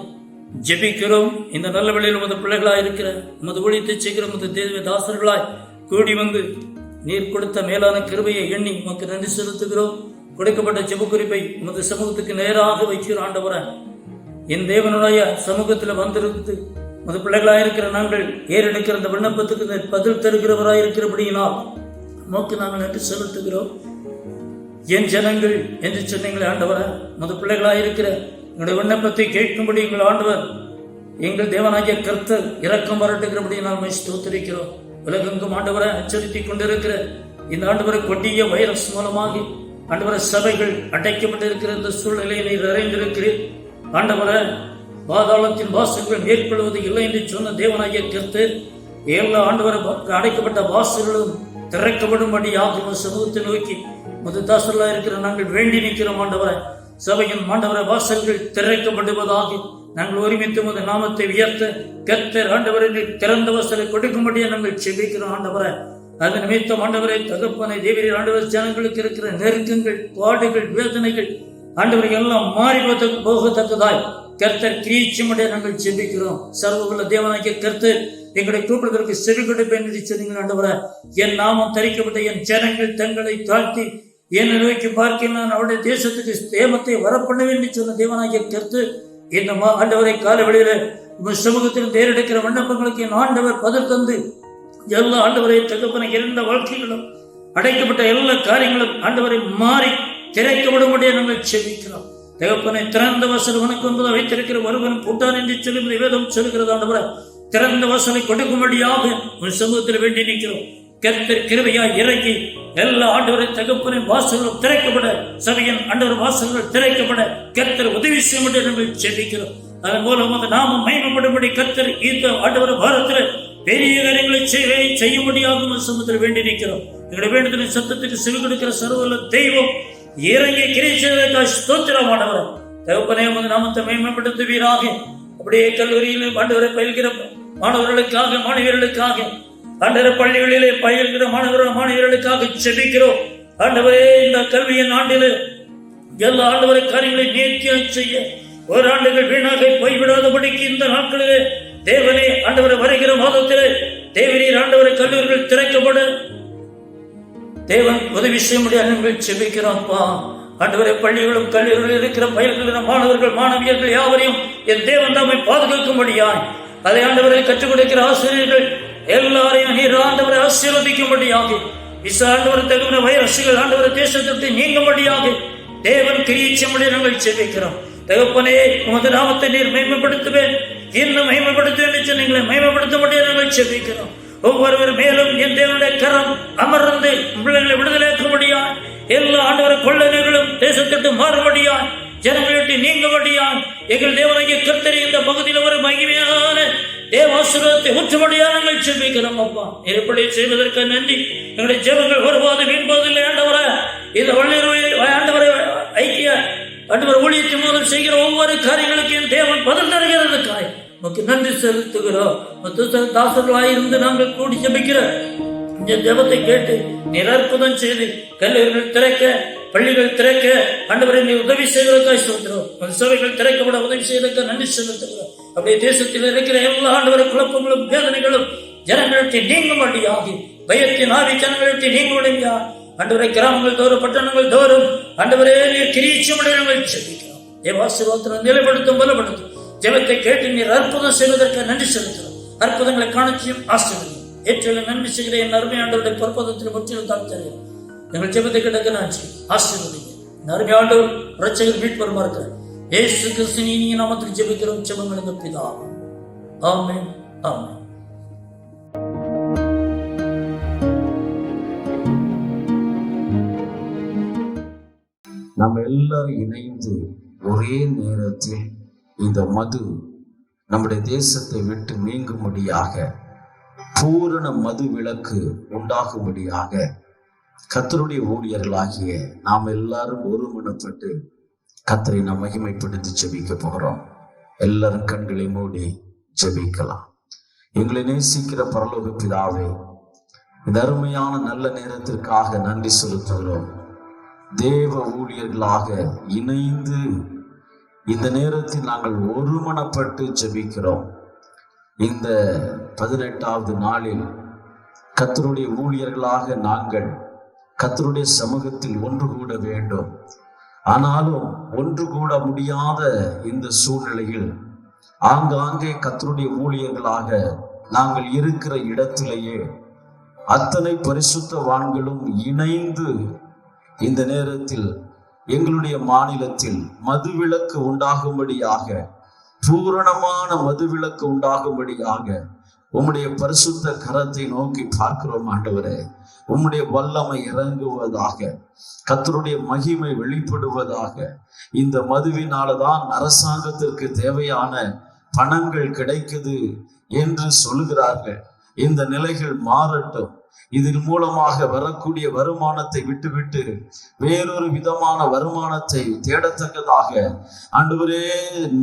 ஜெபிக்கிறோம். இந்த நல்ல வேளையில் உமது பிள்ளைகளாய் இருக்கிற உமது ஊழியத்தை செய்கிற உமது தேவ தாசர்களாய் கூடி வந்து நீர் கொடுத்த மேலான கிருபையை எண்ணி உமக்கு நன்றி செலுத்துகிறோம். கொடுக்கப்பட்ட ஜெப குறிப்பை உமது சமூகத்துக்கு நேராக வைக்கிறோம் ஆண்டவரை. என் தேவனுடைய சமூகத்தில் வந்திருந்து உமது பிள்ளைகளாய் இருக்கிற நாங்கள் ஏறெடுக்கிற இந்த விண்ணப்பத்துக்கு பதில் தருகிறவராய் இருக்கிறபடியினால் உமக்கு நாங்கள் நன்றி செலுத்துகிறோம். என் ஜனங்கள் என்று சொன்னீங்களே ஆண்டவரை, உமது பிள்ளைகளாய் இருக்கிற எங்களுடைய விண்ணப்பத்தை கேட்கும்படி எங்கள் ஆண்டவர் எங்கள் தேவனாகிய கர்த்தர் இரக்கம் வரட்டுகிறபடி நாம் ஸ்தோத்திரிக்கிறோம். உலகெங்கும் ஆண்டவரை எச்சரித்துக் கொண்டிருக்கிற இந்த ஆண்டவரை கொடிய வைரஸ் மூலமாக ஆண்டவரை சபைகள் அடைக்கப்பட்டிருக்கிற இந்த சூழ்நிலையை நீர் நிறைந்திருக்கிறீர் ஆண்டவரை. பாதாளத்தின் வாசல்கள் மேற்கொள்வது இல்லை என்று சொன்ன தேவனாகிய கர்த்தர் எல்லா ஆண்டவரை அடைக்கப்பட்ட வாசல்களும் திறக்கப்படும்படியாக சமூகத்தை நோக்கி முது தாசர்களாக இருக்கிற நாங்கள் வேண்டி நிற்கிறோம் ஆண்டவரை. சபையின் ஆண்டவரை வாசல்கள் திறக்கப்படுவதாக நாங்கள் ஒருமித்து உமது நாமத்தை உயர்த்த கர்த்தர் ஆண்டவரை திறந்த வாசலை கொடுக்கும்படியே நாங்கள் செபிக்கிறோம் ஆண்டவரை. அது நிமித்தம் ஆண்டவரை தகப்பனை தேவரீர் ஆண்டவர் ஜனங்களுக்கு இருக்கிற நெருக்கங்கள், பாடுகள், வேதனைகள் ஆண்டவரை எல்லாம் மாறி போகத்தக்கதாய் கர்த்தர் கிரீச்சமுடைய நாங்கள் செபிக்கிறோம். சர்வ தேவனாகிய கர்த்தர் எங்களை கூப்பிடுவதற்கு செவி கொடுப்பேன் என்று சொன்னீங்கள் ஆண்டவரை. என் நாமம் தரிக்கப்பட்ட என் ஜனங்கள் தங்களை தாழ்த்தி என்னை நோக்கி பார்க்க நான் அவருடைய தேசத்துக்கு தேமத்தை வரப்பண்ணுவேன் என்று சொன்ன தேவனாகிய கர்த்தர் இந்த ஆண்டவரை காலவெளியில சமூகத்தில் தேர்ந்தெடுக்கிற விண்ணப்பங்களுக்கு என் ஆண்டவர் பதில் தந்து எல்லா ஆண்டவரை தகப்பனை இருந்த வாழ்க்கைகளும் அடைக்கப்பட்ட எல்லா காரியங்களும் ஆண்டவரை மாறி திரைக்கப்படும்படியே நாங்கள் செபிக்கிறோம். தகப்பனை திறந்த வாசல் உனக்கு என்பதை வைத்திருக்கிற ஒருவன் கூட்டான் என்று சொல்லி வேதம் சொல்லுகிறது ஆண்டவரை. திறந்த வாசலை கொடுக்கும்படியாக ஒரு சமூகத்தில் வேண்டி நிற்கிறோம். கர்த்தர் கிருபையாய் இறங்கி எல்லா ஆண்டவரை தகப்பனை வாசல்கள் திறக்கப்பட, சபையின் ஆண்டவர் வாசல்கள் திறக்கப்பட கர்த்தர் உதவி செய்ய முடியும் நாங்கள் செபிக்கிறோம். அதன் மூலம் அந்த நாமம் மகிமைப்படும்படி கர்த்தர் இந்த ஆண்டவர் பாரத்தில் பெரிய காரியங்களை செய்ய முடியாத சமூகத்தில் வேண்டி நிற்கிறோம். எங்களுடைய வேண்டுதலின் சத்தத்துக்கு செவி கொடுக்கிற சர்வ தெய்வம் இறங்கி கிரீச்சதற்காக ஸ்தோத்திரம் ஆண்டவர். தகப்பனே உமது நாமத்தை மேம்படுத்துவீராக. அப்படியே கல்லூரியில் ஆண்டவரை பயில்கிற மாணவர்களுக்காக, மாணவியர்களுக்காக, ஆண்டவரை பள்ளிகளிலே பயில்கிற மாணவர்களுக்காக செபிக்கிறோம் ஆண்டவரே. இந்த கல்வியின் ஆண்டில் எல்லா ஆண்டவரை காரியங்களை நேர்த்தியாக செய்ய ஒரு ஆண்டுகள் வீணாக போய்விடாதபடிக்கு இந்த நாட்களிலே தேவனே ஆண்டவரை வருகிற மாதத்திலே தேவனீர் ஆண்டவரை கல்லூரிகள் திறக்கப்பட தேவன் உதவி செய்ய முடியாது செபிக்கிறோம்ப்பா. ஆண்டவரை பள்ளிகளும் கல்லூரிகளில் இருக்கிற பயில்கிற மாணவர்கள், மாணவியர்கள் யாவரையும் என் தேவன் தாமை பாதுகாக்கும்படியாய், அதை ஆண்டவரை கற்றுக் கொடுக்கிற ஆசிரியர்கள் எல்லாரையும் நீர் ஆண்டவரை ஆசீர்வதிக்கும்படியாக, ஆண்டவரை தகுந்த வைரசுகள் ஆண்டவரை தேசத்தை நீங்கும்படியாக தேவன் கிரீச்சமுடைய நாங்கள் செபிக்கிறோம். தகப்பனே உமது நாமத்தை நீர் மேம்படுத்துவேன், இன்னும் மேம்படுத்துவேன் என்று சொன்னீங்களே, மேம்படுத்த முடியாது நாங்கள் செபிக்கிறோம். ஒவ்வொருவர் மேலும் என் தேவனுடைய கரம் அமர்ந்து பிள்ளைகளை விடுதலையாக்கும்படியா, எல்லா ஆண்டவரை கொள்ளைகளும் தேசத்திற்கு மாறுபடியா, ஜனங்களை நீங்கும்படியா எங்கள் தேவனாகிய கர்த்தர் இந்த பகுதியில் ஒரு மகிமையான தேவாசீர்வாதத்தை ஊற்றும்படியா நாங்கள் செபிக்கிறோம். அப்பா எப்படி செய்வதற்கு நன்றி. எங்களுடைய ஜெபங்கள் ஒருபோது வீண்போதில்லை ஆண்டவரை. இந்த ஆண்டவரை ஐக்கிய ஆண்டவர் ஊழியத்தின் மூலம் செய்கிற ஒவ்வொரு காரியங்களுக்கும் தேவன் பதில் தருகிறதுக்காய் நமக்கு நன்றி செலுத்துகிறோம். தாசர்களாயிருந்து நாங்கள் கூடி ஜெபிக்கிற இந்த ஜெபத்தை கேட்டு நீர் அற்புதம் செய்து கல்லூரிகள் திறக்க, பள்ளிகள் திறக்க ஆண்டவரை நீ உதவி செய்வதற்காக சொல்கிறோம். சபைகள் திறக்கப்பட உதவி செய்வதற்காக நன்றி செலுத்துகிறோம். அப்படியே தேசத்தில் இருக்கிற எல்லா ஆண்டவரை குழப்பங்களும் வேதனைகளும் ஜனங்களுக்கு நீங்கும்படியாகி, பயத்தின் ஆவி ஜனங்களுக்கு நீங்கும்படியா ஆண்டவரை கிராமங்கள் தோறும், பட்டணங்கள் தோறும் ஆண்டவரே நீர் கிரீச்சமுடைய நாங்கள் செபிக்கிறோம். தேவாசீர்வாதத்தை நிலைப்படுத்தும், பலப்படுத்தும். ஜெபத்தை கேட்டு நீர் அற்புதம் செய்வதற்கு நன்றி செலுத்துகிறோம். அற்புதங்களை காணச்சியும் ஆசிரியர் ஏற்ற நன்றி செய்கிற என் அருமை ஆண்டவருடைய பொறுப்பதத்தில் முற்றிலும் தாழ்த்தறியும். எங்கள் ஜெபத்தை கிடக்க நாச்சு ஆசீர்வதிங்க. இந்த அருமை ஆண்டவர் ரட்சகர் மீட்பருமா இருக்கிறார். இயேசு கிறிஸ்துவின் இனிய நாமத்தில் ஜெபிக்கிறோம் ஜெபங்கள் பிதாவே. ஆமென், ஆமென். நம்ம எல்லாரும் இணைந்து ஒரே நேரத்தில் இந்த மது நம்முடைய தேசத்தை விட்டு நீங்கும்படியாக, பூரண மது விலக்கு உண்டாகும்படியாக கர்த்தருடைய ஊழியர்களாகிய நாம் எல்லாரும் ஒருமனப்பட்டு கர்த்தரை நாம் மகிமைப்படுத்தி ஜெபிக்க போகிறோம். எல்லாரும் கண்களை மூடி ஜெபிக்கலாம். எங்களை நேசிக்கிற பரலோக பிதாவே, இந்த அருமையான நல்ல நேரத்திற்காக நன்றி செலுத்துகிறோம். தேவ ஊழியர்களாக இணைந்து இந்த நேரத்தில் நாங்கள் ஒருமனப்பட்டு ஜெபிக்கிறோம். இந்த 18வது நாளில் கர்த்தருடைய ஊழியர்களாக நாங்கள் கர்த்தருடைய சமூகத்தில் ஒன்று கூட வேண்டும். ஆனாலும் ஒன்று கூட முடியாத இந்த சூழ்நிலையில் ஆங்காங்கே கர்த்தருடைய ஊழியர்களாக நாங்கள் இருக்கிற இடத்திலேயே அத்தனை பரிசுத்தவான்களும் இணைந்து இந்த நேரத்தில் எங்களுடைய மாநிலத்தில் மதுவிலக்கு உண்டாகும்படியாக, பூரணமான மதுவிலக்கு உண்டாகும்படியாக உம்முடைய பரிசுத்த கரத்தை நோக்கி பார்க்கிறோம் ஆண்டவரே. உம்முடைய வல்லமை இறங்குவதாக, கர்த்தருடைய மகிமை வெளிப்படுவதாக. இந்த மதுவினால்தான் அரசாங்கத்திற்கு தேவையான பணங்கள் கிடைக்குது என்று சொல்லுகிறார்கள். இந்த நிலைகள் மாறட்டும். இதன் மூலமாக வரக்கூடிய வருமானத்தை விட்டுவிட்டு வேறொரு விதமான வருமானத்தை தேடத்தக்கதாக ஆண்டவரே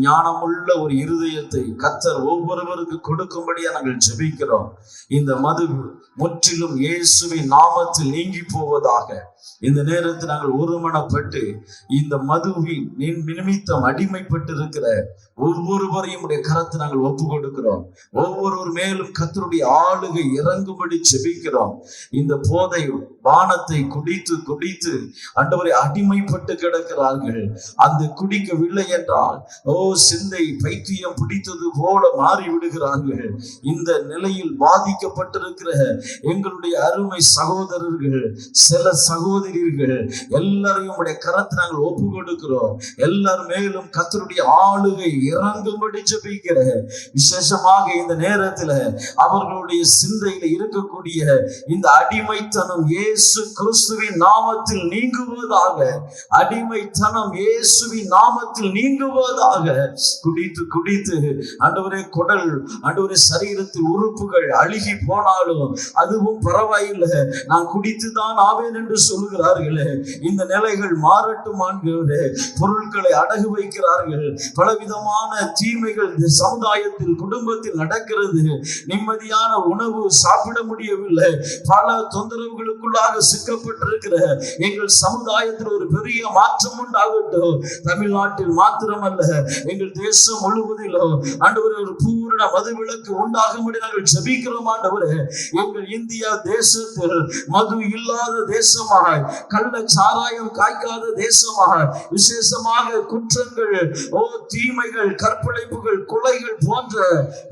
ஞானமுள்ள ஒரு இருதயத்தை கர்த்தர் ஒவ்வொருவருக்கு கொடுக்கும்படியா நாங்கள் ஜெபிக்கிறோம். இந்த மது முற்றிலும் இயேசுவின் நாமத்தில் நீங்கி போவதாக இந்த நேரத்தில் நாங்கள் ஒருமனப்பட்டு இந்த மதுவின் நிமித்தம் அடிமைப்பட்டு இருக்கிற ஒவ்வொருவரையும் உடைய கரத்தை நாங்கள் ஒப்பு கொடுக்கிறோம். ஒவ்வொருவர் மேலும் கர்த்தருடைய ஆளுகை இறங்கும்படி ஜெபிக்கிறோம். இந்த போதை பானத்தை குடித்து குடித்து ஆண்டவரை அடிமைப்பட்டு கிடக்கிறார்கள். அந்த குடிக்கவில்லை என்றால் சிந்தை பைத்தியம் பிடித்தது போல மாறி விடுகிறார்கள். இந்த நிலையில் பாதிக்கப்பட்டிருக்கிற எங்களுடைய அருமை சகோதரர்கள், சில சகோதரிகள் எல்லாரையும் உடைய கரத்தை நாங்கள் ஒப்பு கொடுக்கிறோம். எல்லார் மேலும் கர்த்தருடைய ஆளுகை இறங்கும்படி ஜெபிக்கிறேன். விசேஷமாக இந்த நேரத்துல அவர்களுடைய சிந்தையில இருக்கக்கூடிய இந்த அடிமைத்தனம் இயேசு கிறிஸ்துவின் நாமத்தில் நீங்குவதாக. அடிமைத்தனம் இயேசுவின் நாமத்தில் நீங்குவதாக. குடித்து குடித்து ஆண்டவரே குடல் ஆண்டவரே சரீரத்தில் உறுப்புகள் அழுகி போனாலும் அதுவும் பரவாயில்லை, நான் குடித்துதான் ஆவேன் என்று சொல்லுகிறார்களே. இந்த நிலைகள் மாறட்டும் ஆண்டவரே. பொருட்களை அடகு வைக்கிறார்கள். பலவிதமான தீமைகள் சமுதாயத்தில் குடும்பத்தில் நடக்கிறது. நிம்மதியான உணவு சாப்பிட முடியவில்லை. பல தொந்தரவுகளுக்குள்ளாக சிக்கப்பட்டிருக்கிற எங்கள் சமுதாயத்தில் ஒரு பெரிய மாற்றம் உண்டாகட்டும். தமிழ்நாட்டில் மாத்திரமல்ல, எங்கள் தேசம் முழுவதிலும் ஆண்டவரே ஒரு பூரண மதுவிலக்கு உண்டாகும்படி நாங்கள் ஜெபிக்கிறோம் ஆண்டவரே. எங்கள் இந்தியா தேசத்தில் மது இல்லாத தேசமாய், கள்ள சாராயம் காய்க்காத தேசமாய், விசேஷமாக குற்றங்கள் தீமைகள் கற்பழிப்புகள் கொலைகள் போன்ற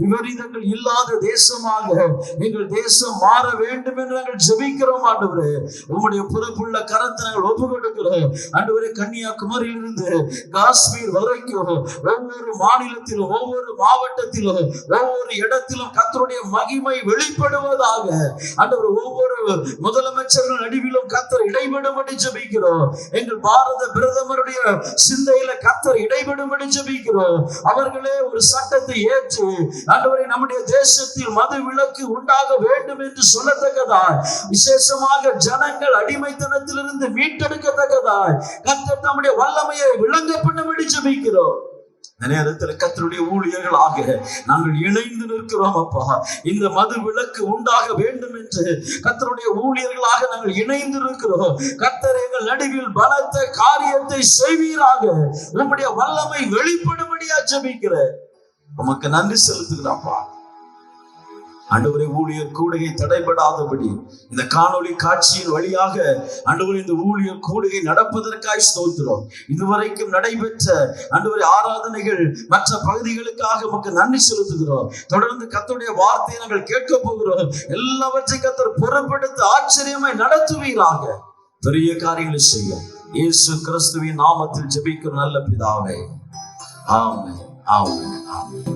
விபரீதங்கள் இல்லாத தேசமாக எங்கள் தேசம் மாற வேண்டும் என்று நாங்கள் ஜெபிக்கிறோம் ஆண்டவரே. உம்முடைய பொறுப்புள்ள கரத்தை நாங்கள் ஒப்பு கொடுக்கிறோம் ஆண்டவரே. கன்னியாகுமரியிலிருந்து காஷ்மீர் வரைக்கும் ஒவ்வொரு மாநிலத்திலும் ஒவ்வொரு மாவட்டத்திலும் ஒவ்வொரு இடத்திலும் கர்த்தருடைய மகிமை வெளிப்படுவதாக ஆண்டவர். ஒவ்வொரு முதலமைச்சர்கள் நடுவிலும் கர்த்தர் இடைபடும்படி ஜெபிக்கிறோம். எங்கள் பாரத பிரதமருடைய சிந்தையில கர்த்தர் இடைபடும்படி ஜெபிக்கிறோம். அவர்களே ஒரு சட்டத்தை ஏற்று ஆண்டவரை நம்முடைய தேசத்தில் மது விலக்கு உண்டாக வேண்டும் என்று சொல்லத்தக்கதாய், விசேஷமாக ஜனங்கள் அடிமைத்தனத்திலிருந்து மீட்டெடுக்கத்தக்கதாய் கர்த்தர் நம்முடைய வல்லமையை விளங்க பண்ணும்படி ஜெபிக்கிறோம். நேரத்தில் கர்த்தருடைய ஊழியர்களாக நாங்கள் இணைந்து நிற்கிறோம் அப்பா. இந்த மது விலக்கு உண்டாக வேண்டும் என்று கர்த்தருடைய ஊழியர்களாக நாங்கள் இணைந்து இருக்கிறோம். கர்த்தர் எங்கள் நடுவில் பலத்த காரியத்தை செய்வீராக. உம்முடைய வல்லமை வெளிப்படும்படியா ஜெபிக்கிறேன். உமக்கு நன்றி செலுத்துகிறோம்ப்பா. ஆண்டவரே, ஊழியர் கூடுகை தடைபடாதபடி இந்த காணொளி காட்சியின் வழியாக ஆண்டவரே இந்த ஊழியர் கூடுகை நடப்பதற்காய் ஸ்தோத்திரம். இதுவரைக்கும் நடைபெற்ற ஆண்டவரே ஆராதனைகள் மற்ற பகுதிகளுக்காக உமக்கு நன்றி செலுத்துகிறோம். தொடர்ந்து கர்த்தருடைய வார்த்தையை நாங்கள் கேட்க போகிறோம். எல்லாவற்றையும் கர்த்தர் பொறுப்பெடுத்து ஆச்சரியமாய் நடத்துவீராக. பெரிய காரியங்களை செய்ய இயேசு கிறிஸ்துவின் நாமத்தில் ஜெபிக்கிற நல்ல பிதாவே, ஆமென், ஆமென், ஆமென்.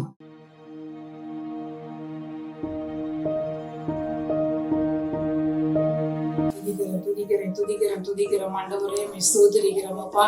துதிக்கிறோம் ஆண்டவரே, ஸ்தோத்திரிக்கிறோம் அப்பா.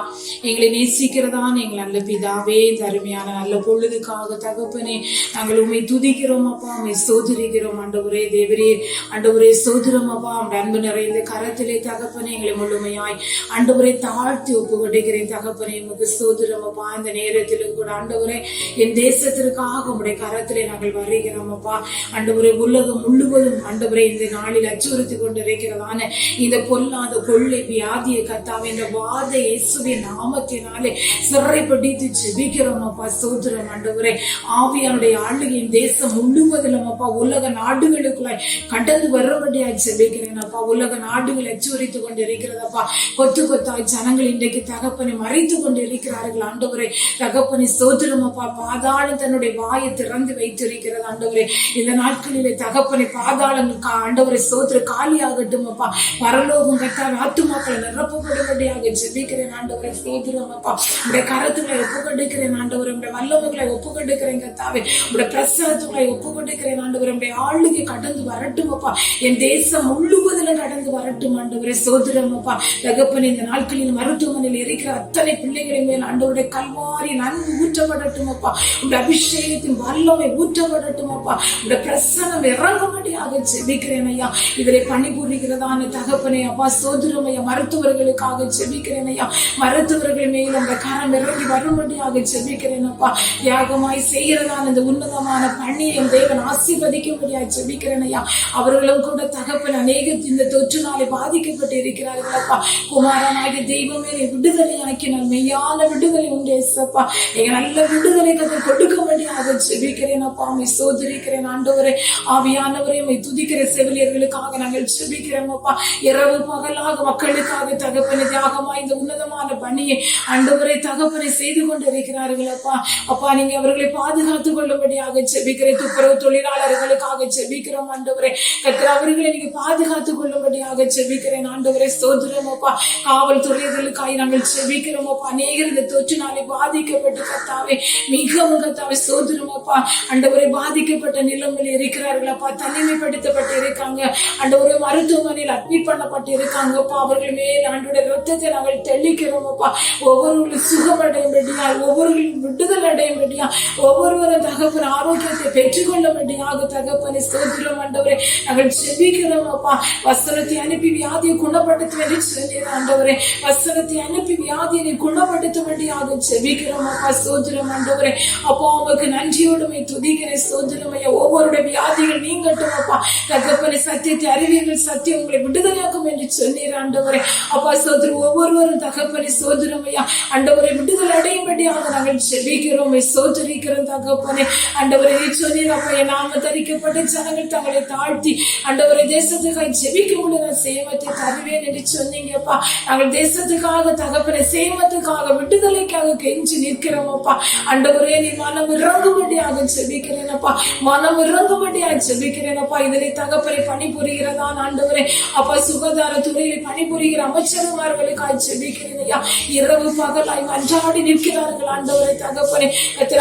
எங்களை நேசிக்கிறதான் எங்கள் நல்ல பிதாவே, இந்த அருமையான நல்ல பொழுதுக்காக தகப்பனே நாங்கள் உண்மை துதிக்கிறோம் அப்பா, உண்மை ஸ்தோத்திரிக்கிறோம் ஆண்டவரே. தேவரே ஆண்டவரே ஸ்தோத்திரம் அப்பா. அன்பு நிறைந்த கரத்திலே தகப்பனே எங்களை முழுமையாய் ஆண்டவரை தாழ்த்தி ஒப்பு கொடுக்கிறேன் தகப்பனே. உமக்கு ஸ்தோத்திரம் அப்பா. இந்த நேரத்திலும் கூட ஆண்டவரே என் தேசத்திற்காக உங்களுடைய கரத்திலே நாங்கள் வருகிறோம் அப்பா. ஆண்டவரே உலகம் முழுவதும் ஆண்டவரே இந்த நாளில் அச்சுறுத்தி கொண்டு இருக்கிறதான இந்த பொல்லாத கொள்ளை வியாதியை கர்த்தாவே இந்த வாத இயேசுவின் நாமத்தினாலே சிறைப்பட்டு ஜெபிக்கிறோம் அப்பா. ஸ்தோத்திரம் ஆண்டவரே. ஆவியானுடைய ஆளுகையின் தேசம் முழுவதிலும் அப்பா உலக நாடுகளுக்குள்ளாய் கடந்து வரும்படியா ஜெபிக்கிறேன் அப்பா. உலக நாடுகள் அச்சுறுத்தி கொண்டு இருக்கிறதப்பா. கொத்து கொத்தாய் ஜனங்கள் இன்றைக்கு தகப்பனை மறைத்து கொண்டு இருக்கிறார்கள் ஆண்டவரே. தகப்பனை ஸ்தோத்திரம் அப்பா. பாதாளம் தன்னுடைய வாயை திறந்து வைத்திருக்கிறது ஆண்டவரே. இந்த நாட்களிலே தகப்பனை பாதாளங்கள் ஆண்டவரை ஸ்தோத்திர காலியாகட்டும் அப்பா. பரலோகம் கர்த்தாவே ஆத்துமாக்களை நிரப்பப்படும்படியாக ஜெபிக்கிறேன் ஆண்டவரை. ஸ்தோத்திரம் அப்பா. உடைய கரத்துக்களை ஒப்புக்கொண்டிருக்கிறேன் ஆண்டவரை. உடைய வல்லமைகளை ஒப்புக்கொண்டிருக்கிறேன் கர்த்தாவே. உடைய பிரசனத்துக்களை ஒப்புக்கொண்டிருக்கிறேன் ஆண்டவரை. உடைய ஆளுகை கடந்து வரட்டும் அப்பா. என் தேசம் முழுவதிலும் கடந்து வரட்டும் ஆண்டவரை. ஸ்தோத்திரம் அப்பா. தகப்பனே, இந்த நாட்களில் மருத்துவமனையில் இருக்கிற அத்தனை பிள்ளைகளின் மேல் ஆண்டவருடைய கல்வாரி நன்கு ஊற்றப்படட்டும் அப்பா. உடைய அபிஷேகத்தின் வல்லமை ஊற்றப்படட்டும் அப்பா. உடைய பிரசனம் இறங்கும்படியாக ஜெபிக்கிறேன் ஐயா. இதிலே பணிபுரிகிறதான தகப்பனே அப்பா, ஸ்தோத்திரம் ஐயா. மருத்துவர்களுக்காக ஜெபிக்கிறேன் ஐயா. மருத்துவர்கள் மேல் அந்த கரம் இறங்கி வரும்படியாக ஜெபிக்கிறேன் அப்பா. தியாகமாய் செய்கிறதான இந்த உன்னதமான பணியை தேவன் ஆசீர்வதிக்கும்படியாக ஜெபிக்கிறேன் ஐயா. அவர்களும் கூட தகப்பன் அநேக இந்த தொற்றுனாலே பாதிக்கப்பட்டு இருக்கிறார்கள் அப்பா. குமாரனாகிய தெய்வமே விடுதலை ஆக்கினால் மெய்யான விடுதலை உண்டு ஏசப்பா. எங்க நல்ல விடுதலை கதை கொடுக்கும்படியாக ஜெபிக்கிறேன் அப்பா. உம்மை ஸ்தோத்திரிக்கிறேன் ஆண்டவரே. ஆவியானவரே, உம்மை துதிக்கிற செவிலியர்களுக்காக நாங்கள் ஜெபிக்கிறோம் அப்பா. இரவு பகலாக மக்களுக்காக தகப்பனை தியாகமாய் இந்த உன்னதமான பணியை ஆண்டவரை தகப்பனை செய்து கொண்டிருக்கிறார்கள் அப்பா. அப்பா, நீங்க அவர்களை பாதுகாத்துக் கொள்ளும்படியாக ஜெபிக்கிறேன். துப்புரவு தொழிலாளர்களுக்காக ஜெபிக்கிறோம் ஆண்டவரே. கர்த்தர், அவர்களை நீங்க பாதுகாத்துக் கொள்ளும்படியாக ஜெபிக்கிறேன் ஆண்டவரே. ஸ்தோத்திரம் அப்பா. காவல்துறைகளுக்காக நாங்கள் ஜெபிக்கிறோம் அப்பா. அநேகர் இந்த தொற்றினாலே பாதிக்கப்பட்டு கர்த்தாவே மிகவும் கர்த்தாவே ஸ்தோத்திரம் அப்பா. ஆண்டவரை பாதிக்கப்பட்ட நிலைமையில் இருக்கிறார்கள் அப்பா. தனிமைப்படுத்தப்பட்டு இருக்காங்க ஆண்டவரே. மருத்துவமனையில் அட்மிட் பண்ணப்பட்டு இருக்காங்க அப்பா. அவர்கள் மேல் ஆண்டோட ரத்தத்தை நாங்கள் தெளிக்கிறோம் அப்பா. ஒவ்வொருவர்களும் சுகமடையும்படியா, ஒவ்வொருவர்களும் விடுதலை அடையும்படியா, ஒவ்வொருவரும் தகப்பன் ஆரோக்கியத்தை பெற்றுக்கொள்ளும்படியாக தகப்பனை ஸ்தோத்திரம் ஆண்டவரே நாங்கள் ஜெபிக்கிறோம் அப்பா. வசனத்தை அனுப்பி வியாதியை குணப்படுத்துவதை சொன்னீர் ஆண்டவரே. வசனத்தை அனுப்பி வியாதியை குணப்படுத்தும்படியாக ஜெபிக்கிறோம் அப்பா. ஸ்தோத்திரம் ஆண்டவரே. அப்பா, உமக்கு நன்றியோடுமை துதிக்கிறேன். ஸ்தோத்திரம் ஐயா. ஒவ்வொருடைய வியாதிகள் நீங்கட்டும் அப்பா. தகப்பனை சத்தியத்தை அறிவீர்கள், சத்தியம் உங்களை விடுதலையாக்கும் என்று சொன்னீர் ஆண்டவரே. அப்பா ஸ்தோத்திரம். ஒவ்வொருவரும் தகப்பனை ஸ்தோத்திரம் ஐயா ஆண்டவரை விடுதலை அடையும்படியாக நாங்கள் ஜெபிக்கிறோம், ஸ்தோத்திரிக்கிறோம் தகப்பனே. ஆண்டவரை சொன்னீர் அப்பா. என் நாம தரிக்கப்பட்ட ஜனங்கள் தங்களை தாழ்த்தி ஆண்டவரை தேசத்துக்காக ஜெபிக்க முடியும் சேமத்தை தருவேன் என்று சொன்னீங்கப்பா. நாங்கள் தேசத்துக்காக தகப்பனை சேமத்துக்காக விடுதலைக்காக கெஞ்சி நிற்கிறோம் அப்பா. ஆண்டவரே, நீ மனம் இறங்கும்படியாக ஜெபிக்கிறேன் அப்பா. மனம் இறங்கும்படியாக ஜெபிக்கிறேன் அப்பா. இதனை தகப்பனை பணிபுரிகிறதான் ஆண்டவரே அப்பா. சுகாதார துறையில் பணிபுரிகிற அமைச்சர்மார்களுக்காக ஜெபிக்கிறேன் ஐயா. இரவு பகலாய் அன்றாடி நிற்கிறார்கள் ஆண்டவரை தகப்பனை.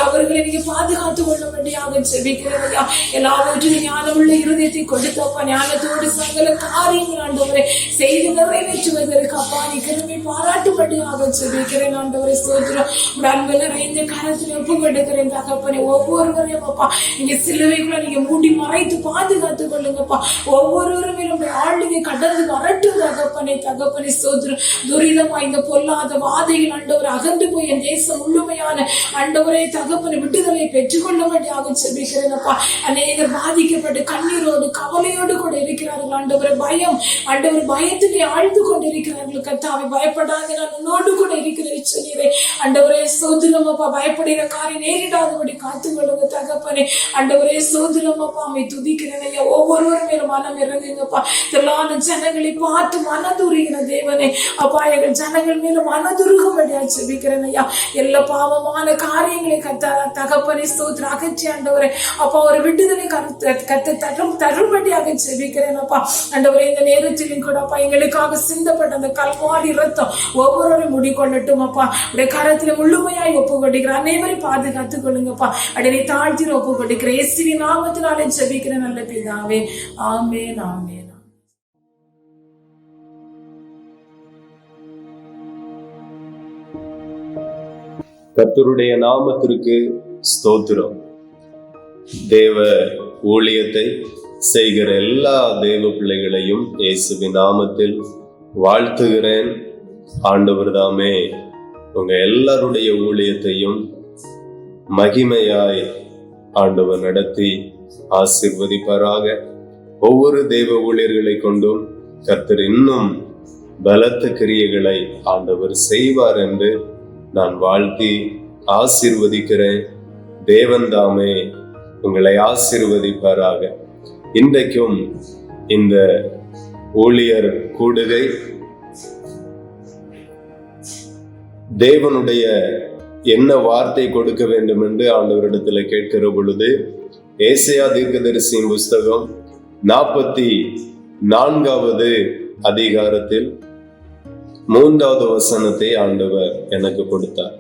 அவர்களை நீங்க பாதுகாத்துக் கொள்ளும்படியாக ஜெபிக்கிறேன் ஐயா. எல்லாவற்றிலும் ஞானமுள்ள இருதயத்தை கொடுத்தப்பா. ஞானத்தோடு சகல காரியங்கள் ஆண்டவரை செய்து நிறைவேற்றுவதற்கு அப்பா நீ கிருபை பாராட்டும்படியாக ஜெபிக்கிறேன் ஆண்டவரை. ஸ்தோத்திரம். அன்பில் நிறைந்த கரத்தில் ஒப்புக்கொடுக்கிறேன் தகப்பனை. ஒவ்வொருவரையும் அப்பா நீங்க சிலுவைக்குள்ள நீங்க மூடி மறைத்து பாதுகாத்துக் கொள்ளுங்கப்பா. ஒவ்வொருவரும் ஆளுகை கடந்து வரட்டும் தகப்பனை. தகப்பனை ஸ்தோத்திரம். துரிதமா இந்த பொல்லாத வாதைகள் ஆண்டவர் அகன்று போய் என் தேசம் முழுமையான ஆண்டவரை தகப்பனை விடுதலை பெற்றுக்கொள்ளும்படியாக ஜெபிக்கிறேன் அப்பா. அநேகர் பாதிக்கப்பட்டு கண்ணீரோடு கவலையோடு கூட இருக்கிறார்கள் ஆண்டவரை. பயம் ஆண்டவர் பயத்திலே ஆழ்ந்து கொண்டிருக்கிறார்கள் கர்த்தாவை. பயப்படாத நான் உன்னோடு கூட இருக்கிறேன் சொன்னீரே ஆண்டவரே. ஸ்தோத்திரம் அப்பா. பயப்படுகிற காரியம் நேரிடாதபடி காத்துக்கொள்ளுங்க தகப்பனே. ஆண்டவரே ஸ்தோத்திரம் அப்பா. அம்மை துதிக்கிறேன் ஐயா. ஒவ்வொருவரும் மேலும் மனம் இறங்குங்கப்பா. திரளான ஜனங்களை பார்த்து மனதுருகிற தேவனே அப்பா. எங்கள் ஜனங்கள் மேலும் மனதுருகும்படியா ஜெபிக்கிறேன் ஐயா. எல்லா பாவமான காரியங்களை தகப்பனை ஸ்தோத்திரம் அகற்றி ஆண்டவரே அப்பா ஒரு விடுதலை கத்தை தரும்படியாக ஜெபிக்கிறேன் அப்பா. ஆண்டவரே, இந்த நேரத்திலும் கூட அப்பா எங்களுக்காக சிந்தப்பட்ட அந்த கல்வாரி ரத்தம் ஒவ்வொருவரும் முடிக்கொள்ளட்டும் அப்பா. உடைய கரத்துல முழுமையாய் ஒப்பு கொடுக்கிற அனைவரையும் பாதுகாத்துக் கொள்ளுங்கப்பா. அடனை தாழ்த்தி ஒப்பு கொடுக்கிற இயேசுவின் நாமத்தினாலே ஜெபிக்கிற நல்ல பிதாவே. ஆமென், ஆமென். கர்த்தருடைய நாமத்திற்கு ஸ்தோத்திரம். தேவ ஊழியத்தை செய்கிற எல்லா தேவ பிள்ளைகளையும் இயேசுவின் நாமத்தில் வாழ்த்துகிறேன். ஆண்டவர் தாமே உங்க எல்லாருடைய ஊழியத்தையும் மகிமையாய் ஆண்டவர் நடத்தி ஆசீர்வதிப்பாராக. ஒவ்வொரு தேவ ஊழியர்களை கொண்டும் கர்த்தர் இன்னும் பலத்த கிரியைகளை ஆண்டவர் செய்வார் என்று நான் வாழ்த்தி ஆசீர்வதிக்கிறேன். தேவன் தாமே உங்களை ஆசீர்வதிப்பாராக. இன்றைக்கும் இந்த ஊழியர் கூடுகை தேவனுடைய என்ன வார்த்தை கொடுக்க வேண்டும் என்று ஆண்டவரிடத்தில் கேட்கிற பொழுது ஏசாயா தீர்க்கதரிசியின் புஸ்தகம் 44வது அதிகாரத்தில் 3வது வசனத்தை ஆண்டவர் எனக்கு கொடுத்தார்.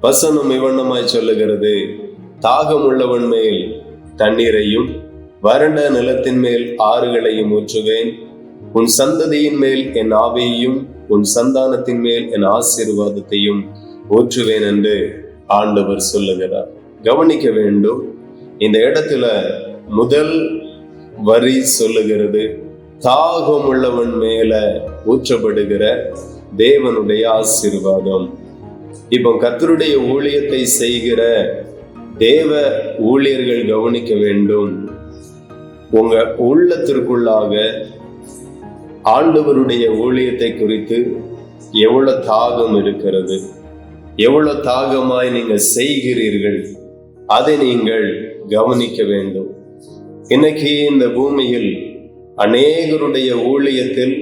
வசனம் இவ்வண்ணமாய் சொல்லுகிறது, தாகம் உள்ளவன் மேல் தண்ணீரையும் வறண்ட நிலத்தின் மேல் ஆறுகளையும் ஊற்றுவேன். உன் சந்ததியின் மேல் என் ஆவியையும் உன் சந்தானத்தின் மேல் என் ஆசீர்வாதத்தையும் ஊற்றுவேன் என்று ஆண்டவர் சொல்லுகிறார். கவனிக்க வேண்டும், இந்த இடத்துல முதல் வரி சொல்லுகிறது, தாகம் உள்ளவன் மேல ஊற்றப்படுகிற தேவனுடைய ஆசீர்வாதம். இப்போ கர்த்தருடைய ஊழியத்தை செய்கிற தேவ ஊழியர்கள் கவனிக்க வேண்டும், உங்க உள்ளத்திற்குள்ளாக ஆண்டவருடைய ஊழியத்தை குறித்து எவ்வளவு தாகம் இருக்கிறது, எவ்வளவு தாகமாய் நீங்கள் செய்கிறீர்கள், அதை நீங்கள் கவனிக்க வேண்டும். இன்னைக்கு இந்த பூமியில் அநேகருடைய ஊழியத்தில்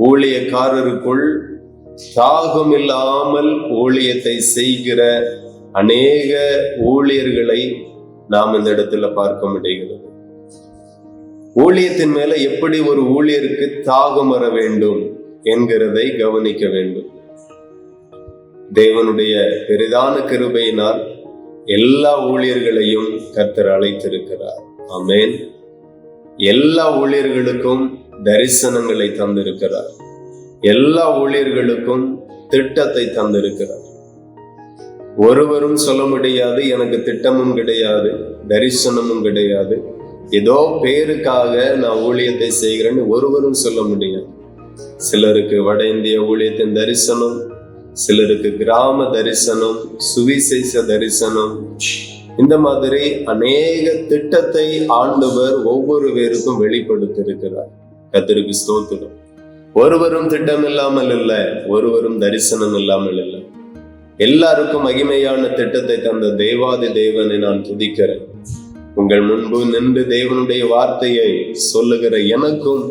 ஊழியக்காரருக்குள் தாகம் இல்லாமல் ஊழியத்தை செய்கிற அநேக ஊழியர்களை நாம் இந்த இடத்துல பார்க்க முடிகிறது. ஊழியத்தின் மேல எப்படி ஒரு ஊழியருக்கு தாகம் வர வேண்டும் என்கிறதை கவனிக்க வேண்டும். தேவனுடைய பெரிதான கிருபையினால் எல்லா ஊழியர்களையும் கர்த்தர் அழைத்திருக்கிறார். ஆமென். எல்லா ஊழியர்களுக்கும் தரிசனங்களை தந்திருக்கிறார். எல்லா ஊழியர்களுக்கும் திட்டத்தை தந்திருக்கிறார். ஒருவரும் சொல்ல முடியாது எனக்கு திட்டமும் கிடையாது, தரிசனமும் கிடையாது, ஏதோ பேருக்காக நான் ஊழியத்தை செய்கிறேன்னு ஒருவரும் சொல்ல முடியாது. சிலருக்கு வட இந்திய ஊழியத்தின் தரிசனம், சிலருக்கு கிராம தரிசனம், சுவிசேஷ தரிசனம், இந்த மாதிரி அநேக திட்டத்தை ஆண்டவர் ஒவ்வொரு பேருக்கும் வெளிப்படுத்தியிருக்கிறார். கர்த்தருக்கு ஸ்தோத்திரம். ஒருவரும் திட்டம் இல்லாமல் இல்லை, ஒருவரும் தரிசனம் இல்லாமல் இல்லை. எல்லாருக்கும் மகிமையான திட்டத்தை தந்த தேவாதி தேவனை நான் துதிக்கிறேன். உங்கள் முன்பு நின்று தேவனுடைய வார்த்தையை சொல்லுகிற எனக்கும்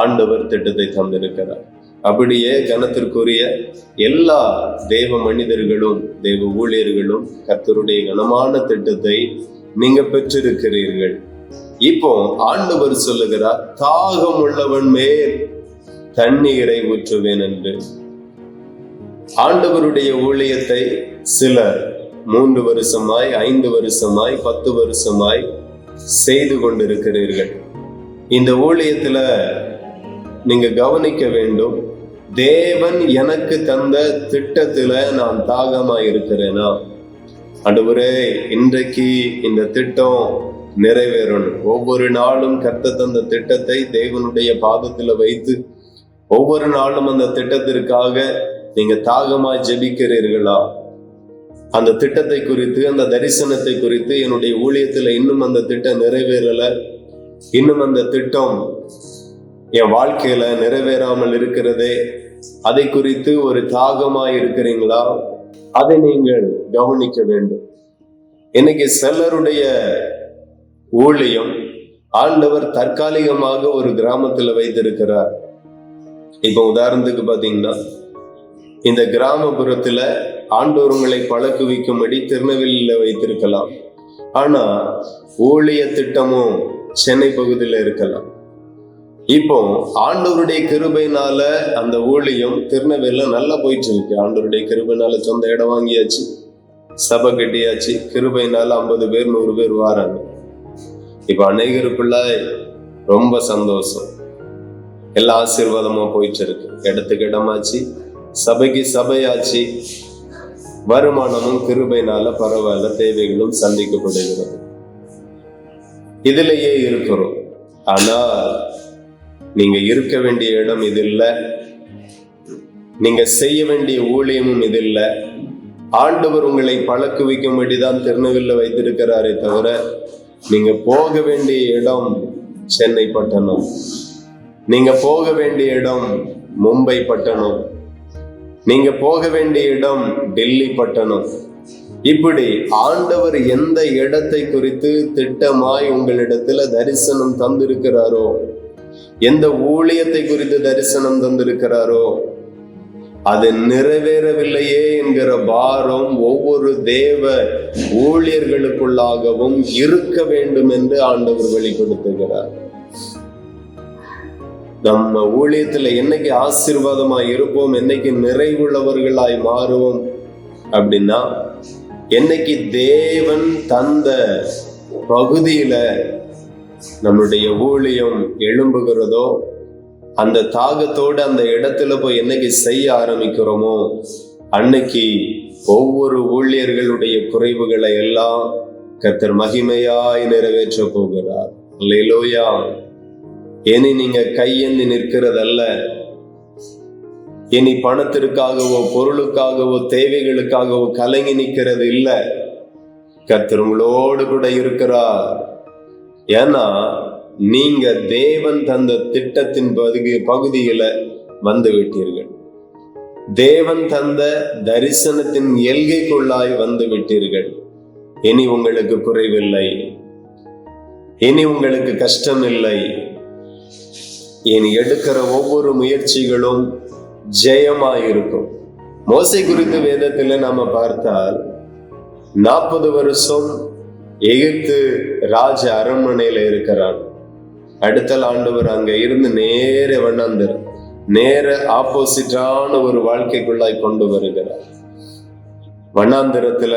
ஆண்டவர் திட்டத்தை தந்திருக்கிறார். அப்படியே கனத்திற்குரிய எல்லா தேவ மனிதர்களும் தேவ ஊழியர்களும் கர்த்தருடைய கனமான திட்டத்தை நீங்க பெற்றிருக்கிறீர்கள். இப்போ ஆண்டவர் சொல்லுகிறார், தாகம் உள்ளவன் மேல் தண்ணீரை ஊற்றுவேன் என்று. ஆண்டவருடைய ஊழியத்தை சிலர் 3 வருஷமாய் 5 வருஷமாய் 10 வருஷமாய் செய்து கொண்டிருக்கிறீர்கள். இந்த ஊழியத்துல நீங்க கவனிக்க வேண்டும், தேவன் எனக்கு தந்த திட்டத்துல நான் தாகமாய் இருக்கிறேனா? ஆண்டவரே, இன்றைக்கு இந்த திட்டம் நிறைவேறணும். ஒவ்வொரு நாளும் கர்த்தர் தந்த திட்டத்தை தேவனுடைய பாதத்துல வைத்து ஒவ்வொரு நாளும் அந்த திட்டத்திற்காக நீங்க தாகமாய் ஜெபிக்கிறீர்களா? அந்த திட்டத்தை குறித்து, அந்த தரிசனத்தை குறித்து, என்னுடைய ஊழியத்துல இன்னும் அந்த திட்டம் நிறைவேறல, இன்னும் அந்த திட்டம் என் வாழ்க்கையில நிறைவேறாமல் இருக்கிறதே, அதை குறித்து ஒரு தாகமாய் இருக்கிறீங்களா? அதை நீங்கள் கவனிக்க வேண்டும். இன்னைக்கு சிலருடைய ஊழியம் ஆண்டவர் தற்காலிகமாக ஒரு கிராமத்துல வைத்திருக்கிறார். இப்ப உதாரணத்துக்கு பாத்தீங்கன்னா, இந்த கிராமப்புறத்துல ஆண்டவர் உங்களை பழக்குவிக்கும்படி திருநெல்வேலியில வைத்திருக்கலாம். ஆனா ஊழிய திட்டமும் சென்னை பகுதியில இருக்கலாம். இப்போ ஆண்டவருடைய கிருபையினால அந்த ஊழியம் திருநெல்வேலியில நல்லா போயிட்டு இருக்கு. ஆண்டவருடைய கிருபையினால சொந்த இடம் வாங்கியாச்சு, சபை கட்டியாச்சு, கிருபையினால 50 பேர் 100 பேர் வாராங்க. இப்ப அநேகருக்குள்ள ரொம்ப சந்தோஷம், எல்லா ஆசீர்வாதமா போயிட்டு இருக்கு. இடத்துக்கு இடமாச்சு, சபைக்கு சபையாச்சு, வருமானமும் கிருபையினால பரவாயில்ல, தேவைகளும் சந்திக்கப்படுகிறது. இதிலேயே இருக்கிறோம். ஆனா நீங்க இருக்க வேண்டிய இடம் இது இல்ல, நீங்க செய்ய வேண்டிய ஊழியமும் இது இல்ல. ஆண்டவர் உங்களை பழக்குவிக்கும்படிதான் திருநெல்வேலியில வைத்திருக்கிறாரே தவிர, நீங்க போக வேண்டிய இடம் சென்னை பட்டணம், நீங்க போக வேண்டிய இடம் மும்பை பட்டணம், நீங்க போக வேண்டிய இடம் டெல்லி பட்டணம். இப்படி ஆண்டவர் எந்த இடத்தை குறித்து திட்டமாய் உங்களிடத்துல தரிசனம் தந்திருக்கிறாரோ, எந்த ஊழியத்தை குறித்து தரிசனம் தந்திருக்கிறாரோ, அது நிறைவேறவில்லையே என்கிற பாரம் ஒவ்வொரு தேவ ஊழியர்களுக்குள்ளாகவும் இருக்க வேண்டும் என்று ஆண்டவர் வெளிப்படுத்துகிறார். நம்ம ஊழியத்துல என்னைக்கு ஆசீர்வாதமாய் இருப்போம், என்னைக்கு நிறைவுள்ளவர்களாய் மாறுவோம் அப்படின்னா, என்னைக்கு தேவன் தந்த பகுதியில நம்முடைய ஊழியம் எழும்புகிறதோ, அந்த தாகத்தோடு அந்த இடத்துல போய் என்னைக்கு செய்ய ஆரம்பிக்கிறோமோ, அன்னைக்கு ஒவ்வொரு ஊழியர்களுடைய குறைவுகளை எல்லாம் கர்த்தர் மகிமையாய் நிறைவேற்ற போகிறார். அல்லேலூயா. இனி நீங்க கையேந்தி நிற்கிறதல்ல, இனி பணத்திற்காகவோ பொருளுக்காகவோ தேவைகளுக்காகவோ கலங்கி நிற்கிறது இல்ல. கர்த்தர் உங்களோடு கூட இருக்கிறார். ஏன்னா நீங்க தேவன் தந்த திட்டத்தின் பகுதியில வந்து விட்டீர்கள். தேவன் தந்த தரிசனத்தின் எல்கைக்குள்ளாய் வந்து விட்டீர்கள். இனி உங்களுக்கு குறைவில்லை, இனி உங்களுக்கு கஷ்டம் இல்லை. இனி எடுக்கிற ஒவ்வொரு முயற்சிகளும் ஜெயமாயிருக்கும். மோசே குறித்து வேதத்துல நாம பார்த்தால் 40 வருஷம் எகிப்து ராஜ அரண்மனையில இருக்கிறான். அடுத்த ஆண்டவர் அங்க இருந்து நேர வண்ணாந்திரம், நேர ஆப்போசிட்டான ஒரு வாழ்க்கைக்குள்ளாய் கொண்டு வருகிறார். வண்ணாந்திரத்துல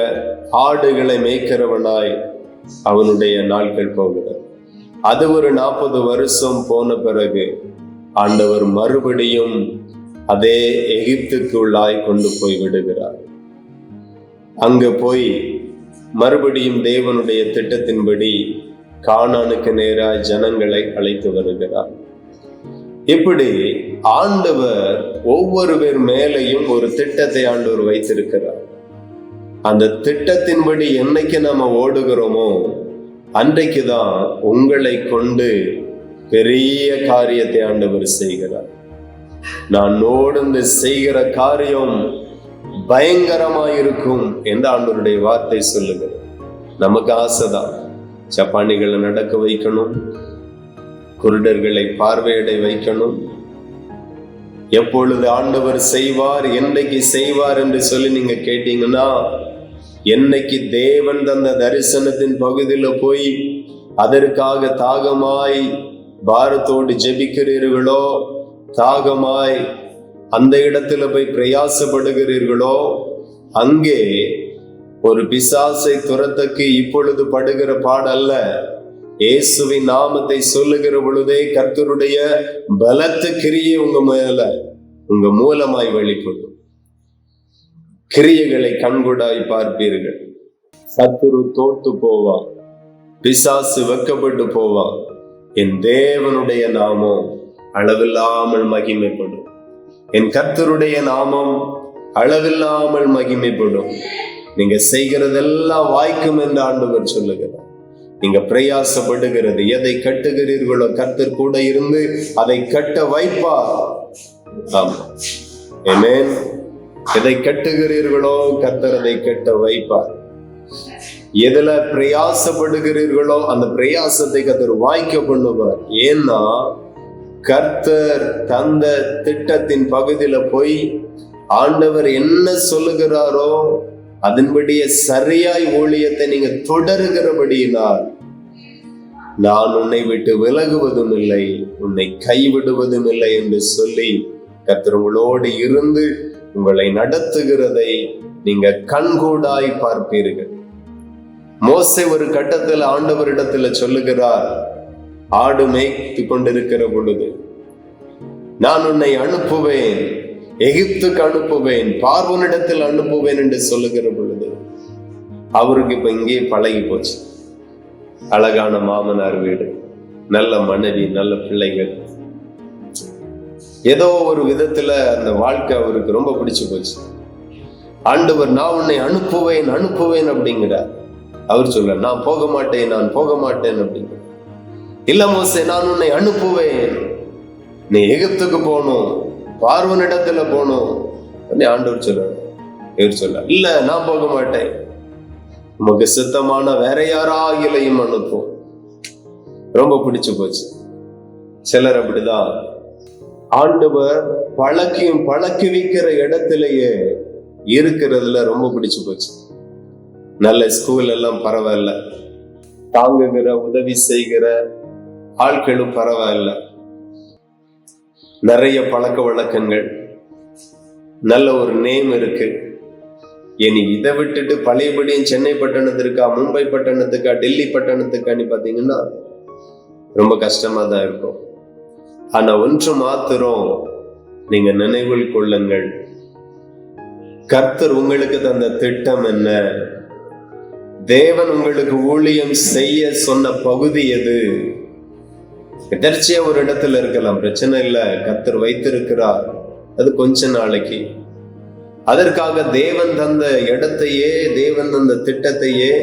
ஆடுகளை மேய்க்கிறவனாய் அவனுடைய நாட்கள் போகிறது. அது ஒரு 40 வருஷம் போன பிறகு ஆண்டவர் மறுபடியும் அதே எகிப்துக்குள்ளாய் கொண்டு போய் விடுகிறார். அங்க போய் மறுபடியும் தேவனுடைய திட்டத்தின்படி கானானுக்கு நேராய் ஜனங்களை அழைத்து வருகிறார். இப்படி ஆண்டவர் ஒவ்வொரு பேர் மேலையும் ஒரு திட்டத்தை ஆண்டவர் வைத்திருக்கிறார். அந்த திட்டத்தின்படி என்னைக்கு நாம ஓடுகிறோமோ அன்றைக்குதான் உங்களை கொண்டு பெரிய காரியத்தை ஆண்டவர் செய்கிறார். நான் ஓடுந்து செய்கிற காரியம் பயங்கரமாயிருக்கும் என்று ஆண்டவருடைய வார்த்தை சொல்லுகிறது. நமக்கு ஆசைதான், சப்பானிகளை நடக்க வைக்கணும், குருடர்களை பார்வையடை வைக்கணும். எப்பொழுது ஆண்டவர் செய்வார், என்னைக்கு செய்வார் என்று சொல்லி நீங்க கேட்டீங்கன்னா, என்னைக்கு தேவன் தந்த தரிசனத்தின் பகுதியில போய் அதற்காக தாகமாய் பாரத்தோடு ஜெபிக்கிறீர்களோ, தாகமாய் அந்த இடத்துல போய் பிரயாசப்படுகிறீர்களோ, அங்கே ஒரு பிசாசை துரத்தக்கு இப்பொழுது படுகிற பாடல்ல, இயேசுவின் நாமத்தை சொல்லுகிற பொழுதே கர்த்தருடைய பலத்த கிரியை உங்க மேல உங்க மூலமாய் வெளிப்படும். கிரியைகளை கண்கூடாய் பார்ப்பீர்கள். சத்துரு தோத்து போவான், பிசாசு வெக்கப்பட்டு போவான். என் தேவனுடைய நாமம் அளவில்லாமல் மகிமைப்படும். என் கர்த்தருடைய நாமம் அளவில்லாமல் மகிமைப்படும். நீங்க செய்கிறதெல்லாம் வாய்க்கும் என்று ஆண்டவர் சொல்லுகிறார். நீங்க பிரயாசப்படுகிறது, எதை கட்டுகிறீர்களோ கர்த்தர் கூட இருந்து அதை கட்ட வைப்பார். ஆமா, ஆமென். எதை கட்டுகிறீர்களோ கர்த்தர் அதை கட்ட வைப்பார். எதுல பிரயாசப்படுகிறீர்களோ அந்த பிரயாசத்தை கர்த்தர் வாய்க்க பண்ணுவார். ஏன்னா கர்த்தர் தந்த திட்டத்தின் பகுதியில போய் ஆண்டவர் என்ன சொல்லுகிறாரோ அதன்படியே சரியாய் ஊழியத்தை நீங்க தொடருகிறபடியினால், நான் உன்னை விட்டு விலகுவதும் இல்லை, உன்னை கைவிடுவதும் இல்லை என்று சொல்லி கர்த்தர் உங்களோடு இருந்து உங்களை நடத்துகிறதை நீங்க கண்கூடாய் பார்ப்பீர்கள். மோசே ஒரு கட்டத்தில் ஆண்டவரிடத்துல சொல்லுகிறார், ஆடு மேய்த்து கொண்டிருக்கிற பொழுது நான் உன்னை அனுப்புவேன், எகிப்துக்கு அனுப்புவேன், பார்வோனிடத்தில் அனுப்புவேன் என்று சொல்லுகிற பொழுது அவருக்கு இப்ப இங்கே பழகி போச்சு. அழகான மாமனார் வீடு, நல்ல மனைவி, நல்ல பிள்ளைகள், ஏதோ ஒரு விதத்துல அந்த வாழ்க்கை அவருக்கு ரொம்ப பிடிச்சு போச்சு. ஆண்டவர் நான் உன்னை அனுப்புவேன் அனுப்புவேன் அப்படிங்கிறார். அவர் சொல்ல, நான் போக மாட்டேன், நான் போக மாட்டேன் அப்படிங்கிற. இல்ல மோசே, நான் உன்னை அனுப்புவேன், நீ எகிப்துக்கு போகணும், பார்வோனிடத்துல போகணும். ஆண்டவர் சொல்ல, இவர் சொல்ல, இல்ல நான் போக மாட்டேன், உமக்கு சித்தமான வேற யாராகிலையும் அனுப்பும். ரொம்ப பிடிச்சு போச்சு. சிலர் அப்படிதான், ஆண்டவர் பழக்கி வைக்கிற இடத்திலேயே இருக்கிறதுல ரொம்ப பிடிச்சு போச்சு. நல்ல ஸ்கூல் எல்லாம் பரவாயில்ல, தாங்குகிற உதவி செய்கிற ஆட்களும் பரவாயில்ல, நிறைய பழக்க வழக்கங்கள், நல்ல ஒரு நேம் இருக்கு. இனி இதை விட்டுட்டு பழையபடியும் சென்னை பட்டணத்திற்கா, மும்பை பட்டணத்துக்கா, டெல்லி பட்டணத்துக்கான்னு பாத்தீங்கன்னா ரொம்ப கஷ்டமா தான் இருக்கும். ஆனா ஒன்று மாத்திரம் நீங்க நினைவில் கொள்ளுங்கள், கர்த்தர் உங்களுக்கு தந்த திட்டம் என்ன? தேவன் உங்களுக்கு ஊழியம் செய்ய சொன்ன பகுதி எது? எதர்ச்சியா ஒரு இடத்துல இருக்கலாம், பிரச்சனை இல்லை. கர்த்தர் வைத்திருக்கிறார், அது கொஞ்ச நாளைக்கு. அதற்காக தேவன் தந்த இடத்தையே, தேவன் தந்த திட்டத்தையே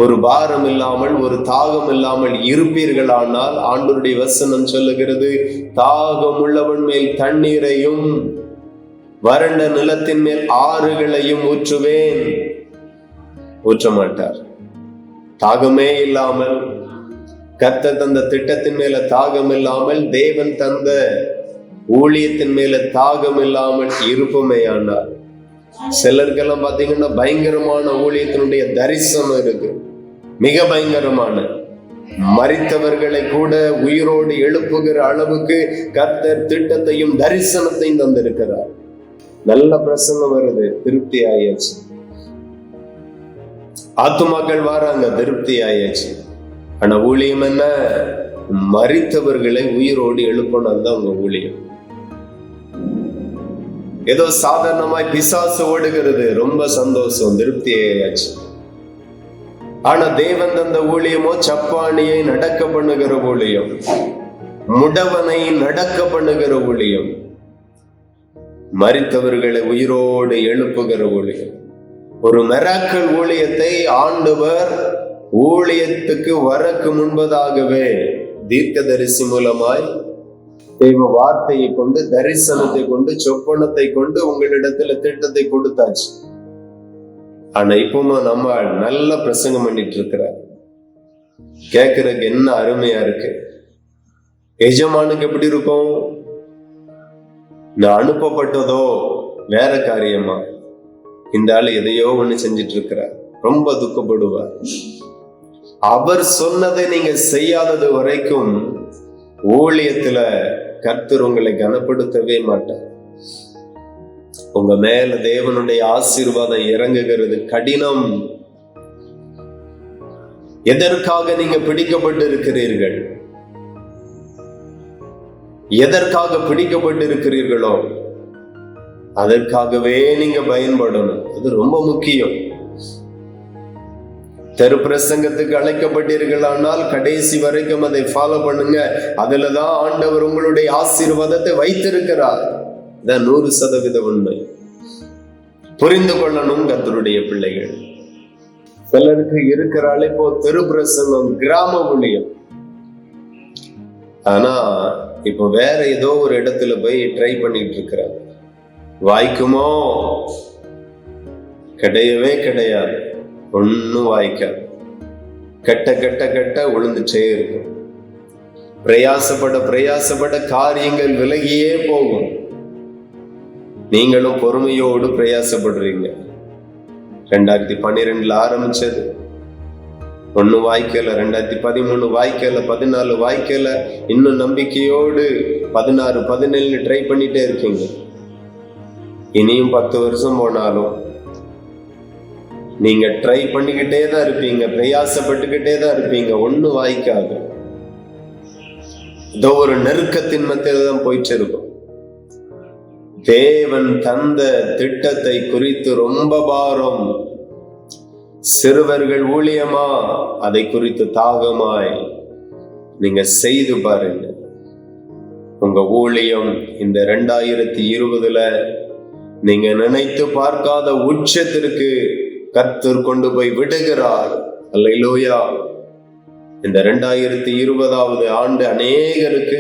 ஒரு பாரம் இல்லாமல், ஒரு தாகம் இல்லாமல் இருப்பீர்களானால், ஆண்டவருடைய வசனம் சொல்லுகிறது, தாகம் உள்ளவன் மேல் தண்ணீரையும் வறண்ட நிலத்தின் மேல் ஆறுகளையும் ஊற்றுவேன். ஊற்ற மாட்டார். தாகமே இல்லாமல், கர்த்தர் தந்த திட்டத்தின் மேல தாகம் இல்லாமல், தேவன் தந்த ஊழியத்தின் மேல தாகம் இல்லாமல் இருப்போமே ஆனார். சிலருக்கெல்லாம் பாத்தீங்கன்னா பயங்கரமான ஊழியத்தினுடைய தரிசனம் இருக்கு, மிக பயங்கரமான. மரித்தவர்களை கூட உயிரோடு எழுப்புகிற அளவுக்கு கர்த்தர் திட்டத்தையும் தரிசனத்தையும் தந்திருக்கிறார். நல்ல பிரசங்கம் வருது, திருப்தி ஆயாச்சு. ஆத்துமாக்கள் வராங்க, திருப்தி ஆயாச்சு. ஆனா ஊழியம் என்ன? மரித்தவர்களை உயிரோடு எழுப்பணும் தான் உங்க ஊழியம். ஏதோ சாதாரணமாய் பிசாசு ஓடுகிறது, ரொம்ப சந்தோஷம், திருப்தி ஆயாச்சு. ஆனா தேவன் தந்த ஊழியமோ சப்பானியை நடக்க பண்ணுகிற ஊழியம், முடவனை நடக்க பண்ணுகிற ஊழியம், மரித்தவர்களை உயிரோடு எழுப்புகிற ஊழியம். ஒரு மிராக்கிள் ஊழியத்தை ஆண்டவர் ஊழியத்துக்கு வரக்கு முன்பதாகவே தீர்க்கதரிசி மூலமாய் தெய்வ வார்த்தையை கொண்டு, தரிசனத்தை கொண்டு, சொப்பனத்தை கொண்டு உங்களிடத்துல திட்டத்தை கொடுத்தாச்சு. ஆனா இப்பவும் நம்ம நல்ல பிரசங்கம் பண்ணிட்டு இருக்கிறார். கேட்கறதுக்கு என்ன அருமையா இருக்கு. எஜமானுக்கு எப்படி இருக்கும்? நான் அனுப்பப்பட்டதோ வேற காரியமா, இந்த ஆளு எதையோ ஒண்ணு செஞ்சிட்டு இருக்கிறார், ரொம்ப துக்கப்படுவார். அவர் சொன்னதை நீங்க செய்யாதது வரைக்கும் ஊழியத்துல கர்த்தர் உங்களை கனப்படுத்தவே மாட்டார். உங்க மேல தேவனுடைய ஆசீர்வாதம் இறங்குகிறது கடினம். எதற்காக நீங்க பிடிக்கப்பட்டு இருக்கிறீர்கள், எதற்காக பிடிக்கப்பட்டு இருக்கிறீர்களோ அதற்காகவே நீங்க பயன்படணும். அது ரொம்ப முக்கியம். தெரு பிரசங்கத்துக்கு அழைக்கப்பட்டீர்களானால் கடைசி வரைக்கும் அதை ஃபாலோ பண்ணுங்க. அதுலதான் ஆண்டவர் உங்களுடைய ஆசீர்வாதத்தை வைத்திருக்கிறார். 100% உண்மை. புரிந்து கொள்ளணும் கர்த்தருடைய பிள்ளைகள். சிலருக்கு இருக்கிற அழைப்போ தெரு பிரசங்கம், கிராம ஊழியம். ஆனா இப்போ வேற ஏதோ ஒரு இடத்துல போய் ட்ரை பண்ணிட்டு இருக்கிறாங்க. வாய்க்குமோ? கிடையவே கிடையாது, ஒன்னும் வாய்க்காது. கட்ட கட்ட கட்ட விழுந்துட்டே இருக்கும். பிரயாசப்பட காரியங்கள் விலகியே போகும். நீங்களும் பொறுமையோடு பிரயாசப்படுறீங்க. 2012 ஆரம்பிச்சது, ஒன்னும் வாய்க்கல. 2013 வாய்க்கல, 14 வாய்க்கல. இன்னும் நம்பிக்கையோடு 16, 17 ட்ரை பண்ணிட்டே இருக்கீங்க. இனியும் 10 வருஷம் போனாலும் நீங்க ட்ரை பண்ணிக்கிட்டே தான் இருப்பீங்க, பிரயாசப்பட்டுக்கிட்டே தான் இருப்பீங்க, ஒன்னும் வாய்க்காது. இதோ ஒரு நெருக்கத்தின் மத்தியில தான் போயிட்டு இருக்கும். தேவன் தந்த திட்டத்தை குறித்து ரொம்ப பாரம். சிறுவர்கள் ஊழியமா, அதை குறித்து தாகமாய் நீங்க செய்து பாருங்க. உங்க ஊழியம் இந்த 2020ல நீங்க நினைத்து பார்க்காத உச்சத்திற்கு கர்த்தர் கொண்டு போய் விடுகிறார். அல்லேலூயா. இந்த 2020வது ஆண்டு அநேகருக்கு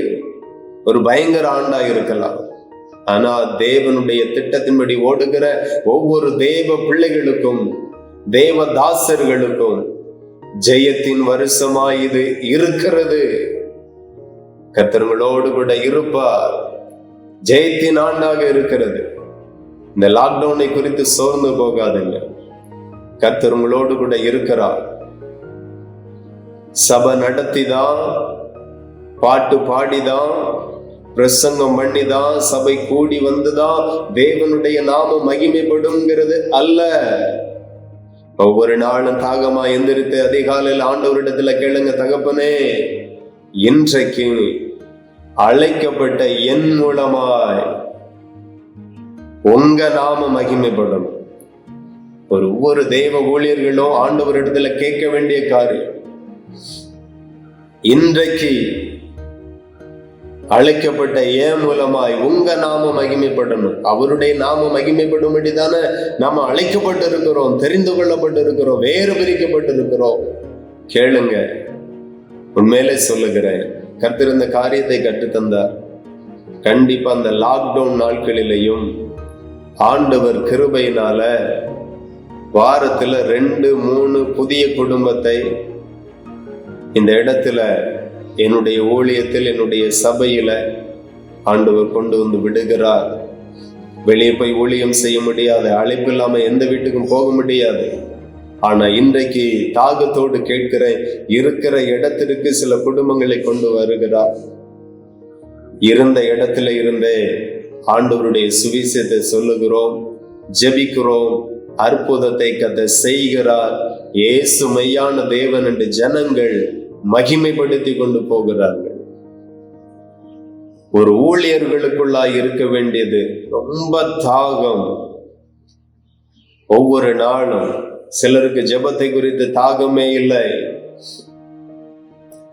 ஒரு பயங்கர ஆண்டா இருக்கலாம். ஆனா தேவனுடைய திட்டத்தின்படி ஓடுகிற ஒவ்வொரு தேவ பிள்ளைகளுக்கும், தேவ தாசர்களுக்கும் ஜெயத்தின் வருஷமாய் இது இருக்கிறது. கர்த்தர்களோடு கூட இருப்பார். ஜெயத்தின் ஆண்டாக இருக்கிறது. இந்த லாக்டவுனை குறித்து சோர்ந்து போகாதுங்க. கர்த்தர் உங்களோடு கூட இருக்கிறார். சபை நடத்திதான், பாட்டு பாடிதான், பிரசங்கம் பண்ணிதான், சபை கூடி வந்துதான் தேவனுடைய நாமம் மகிமைப்படுங்கிறது அல்ல. ஒவ்வொரு நாளும் தாகமா எந்திரித்து அதிகாலையில் ஆண்டவரிடத்துல கேளுங்க, தகப்பனே இன்றைக்கு அழைக்கப்பட்ட என் மூலமாய் உங்க நாம மகிமைப்படும். ஒவ்வொரு தெய்வ ஊழியர்களும் ஆண்டவரிடத்துல கேட்க வேண்டிய காரியம், இன்றைக்கு அழைக்கப்பட்ட ஏன் மூலமாய் உங்க நாம மகிமைப்படணும். அவருடைய நாம மகிமைப்படும்படி தானே நாம அழைக்கப்பட்டு இருக்கிறோம், தெரிந்து கொள்ளப்பட்டு இருக்கிறோம், வேறு பிரிக்கப்பட்டு இருக்கிறோம். கேளுங்க, உண்மையிலே சொல்லுகிறேன், கர்த்தர் இந்த காரியத்தை கற்றுத்தந்தார். கண்டிப்பா அந்த லாக்டவுன் நாட்களிலேயும் ஆண்டவர் கிருபையினால வாரத்துல 2-3 புதிய குடும்பத்தை இந்த இடத்துல என்னுடைய ஊழியத்தில், என்னுடைய சபையில ஆண்டவர் கொண்டு வந்து விடுகிறார். வெளியே போய் ஊழியம் செய்ய முடியாது, அழைப்பு இல்லாம எந்த வீட்டுக்கும் போக முடியாது. ஆனா இன்றைக்கு தாகத்தோடு கேட்கிறேன், இருக்கிற இடத்திற்கு சில குடும்பங்களை கொண்டு வருகிறார். இருந்த இடத்துல இருந்தே ஆண்டவருடைய சுவிசேஷத்தை சொல்லுகிறோம், ஜெபிக்கிறோம், அற்புதத்தை கர்த்தர் செய்கிறார். இயேசு மெய்யான தேவன் என்று ஜனங்கள் மகிமைப்படுத்தி கொண்டு போகிறார்கள். ஒரு ஊழியர்களுக்குள்ளாய் இருக்க வேண்டியது ரொம்ப தாகம். ஒவ்வொரு நாளும் சிலருக்கு ஜெபத்தை குறித்து தாகமே இல்லை,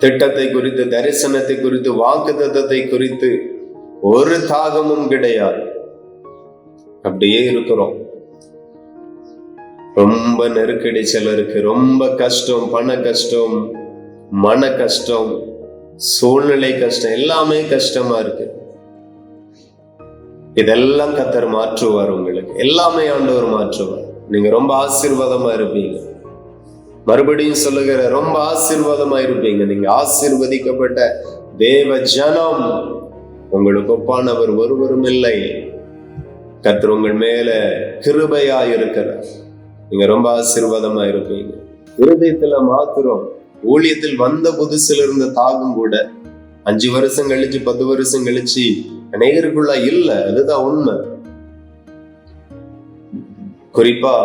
திட்டத்தை குறித்து, தரிசனத்தை குறித்து, வாக்குத்தத்தத்தை குறித்து ஒரு தாகமும் கிடையாது. அப்படியே இருக்கிறோம். ரொம்ப நெருக்கடி, சிலருக்கு ரொம்ப கஷ்டம், பண கஷ்டம், மன கஷ்டம், சூழ்நிலை கஷ்டம், எல்லாமே கஷ்டமா இருக்கு. இதெல்லாம் கர்த்தர் மாற்றுவார். உங்களுக்கு எல்லாமே ஆண்டவர் மாற்றுவார். நீங்க ரொம்ப ஆசீர்வாதமா இருப்பீங்க. மறுபடியும் சொல்லுகிற, ரொம்ப ஆசீர்வாதமா இருப்பீங்க. நீங்க ஆசீர்வதிக்கப்பட்ட தேவ ஜனம். உங்களுக்கு ஒப்பானவர் ஒருவரும் இல்லை. கர்த்தர் உங்கள் மேல கிருபையா இருக்கிறார். நீங்க ரொம்ப ஆசீர்வாதமா இருப்பீங்க. இருதயத்துல மாத்திரம் ஊழியத்தில் வந்த புதுசுல இருந்த தாகம் கூட 5 வருஷம் கழிச்சு 10 வருஷம் கழிச்சு அநேகருக்குள்ள இல்ல. அதுதான் உண்மை. குறிப்பா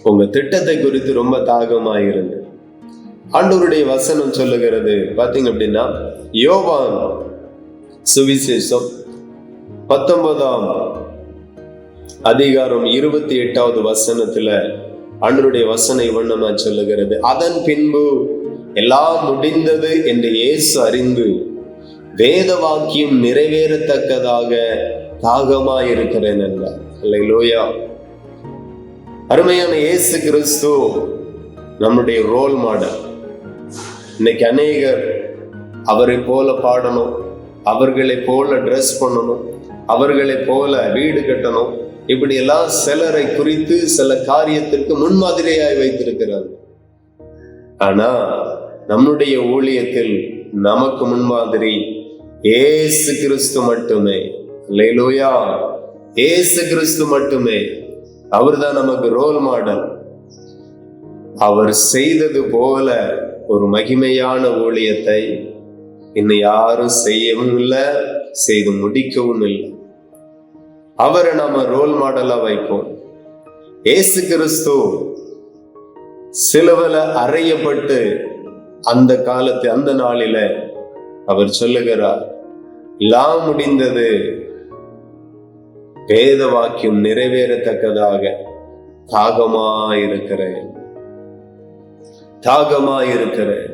உங்க திட்டத்தை குறித்து ரொம்ப தாகமாயிருங்க. ஆண்டவருடைய வசனம் சொல்லுகிறது பாத்தீங்க அப்படின்னா, யோவான் சுவிசேஷம் 19ஆம் அதிகாரம் 28வது வசனத்துல ஆண்டவருடைய வசனம் இவ்வண்ணமா சொல்லுகிறது, அதன் பின்பு எல்லாம் முடிந்தது என்று இயேசு அறிந்து வேத வாக்கியம் நிறைவேறத்தக்கதாக தாகமாயிருக்கிறேன் என்றார். அல்லேலூயா. அருமையான இயேசு கிறிஸ்து நம்முடைய ரோல் மாடல். இன்னைக்கு அநேகர் அவரை போல பாடணும், அவர்களை போல ட்ரெஸ் பண்ணணும், அவர்களை போல வீடு கட்டணும், இப்படி எல்லாம் சிலரை குறித்து சில காரியத்திற்கு முன்மாதிரியாய் வைத்திருக்கிறார்கள். ஆனா நம்முடைய ஊழியத்தில் நமக்கு முன்மாதிரி இயேசு கிறிஸ்து மட்டுமே. அல்லேலூயா. இயேசு கிறிஸ்து மட்டுமே. அவர்தான் நமக்கு ரோல் மாடல். அவர் செய்தது போல ஒரு மகிமையான ஊழியத்தை இன்னும் யாரும் செய்யவும் இல்லை, செய்து முடிக்கவும் இல்லை. அவரை நாம ரோல் மாடலா வைப்போம். இயேசு கிறிஸ்து சிலுவையில அறையப்பட்டு அந்த காலத்து அந்த நாளில அவர் சொல்லுகிறார், எல்லாம் முடிந்தது, வேத வாக்கியம் நிறைவேறத்தக்கதாக தாகமாயிருக்கிறேன், தாகமாயிருக்கிறேன்.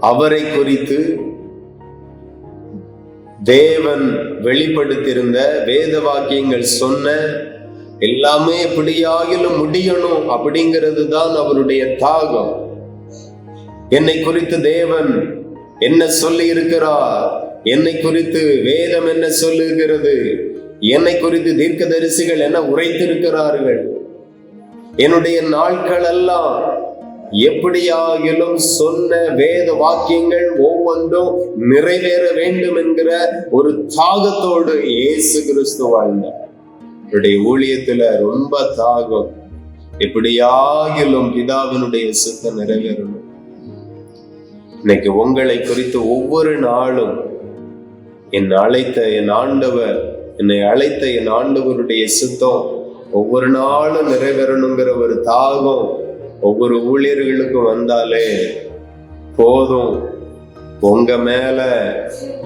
அவரை குறித்து தேவன் வெளிப்படுத்தியிருந்த வேத வாக்கியங்கள் சொன்ன எல்லாமே எப்படியாகிலும் முடியணும் அப்படிங்கிறது தான் அவருடைய தாகம். என்னை குறித்து தேவன் என்ன சொல்லி இருக்கிறார், என்னை குறித்து வேதம் என்ன சொல்லுகிறது, என்னை குறித்து தீர்க்கதரிசிகள் என்ன உரைத்திருக்கிறார்கள், என்னுடைய நாட்கள் எல்லாம் எப்படியாகிலும் சொன்ன வேத வாக்கியங்கள் ஒவ்வொன்றும் நிறைவேற வேண்டும் என்கிற ஒரு தாகத்தோடு இயேசு கிறிஸ்து வாழ்ந்தார். அவருடைய ஊழியத்துல ரொம்ப தாகம், எப்படியாகிலும் பிதாவினுடைய சித்தம் நிறைவேறணும். இன்னைக்கு உங்களை குறித்து ஒவ்வொரு நாளும் என்னை அழைத்த என் ஆண்டவருடைய சித்தம் ஒவ்வொரு நாளும் நிறைவேறணுங்கிற ஒரு தாகம் ஒவ்வொரு ஊழியர்களுக்கும் வந்தாலே போதும். உங்க மேல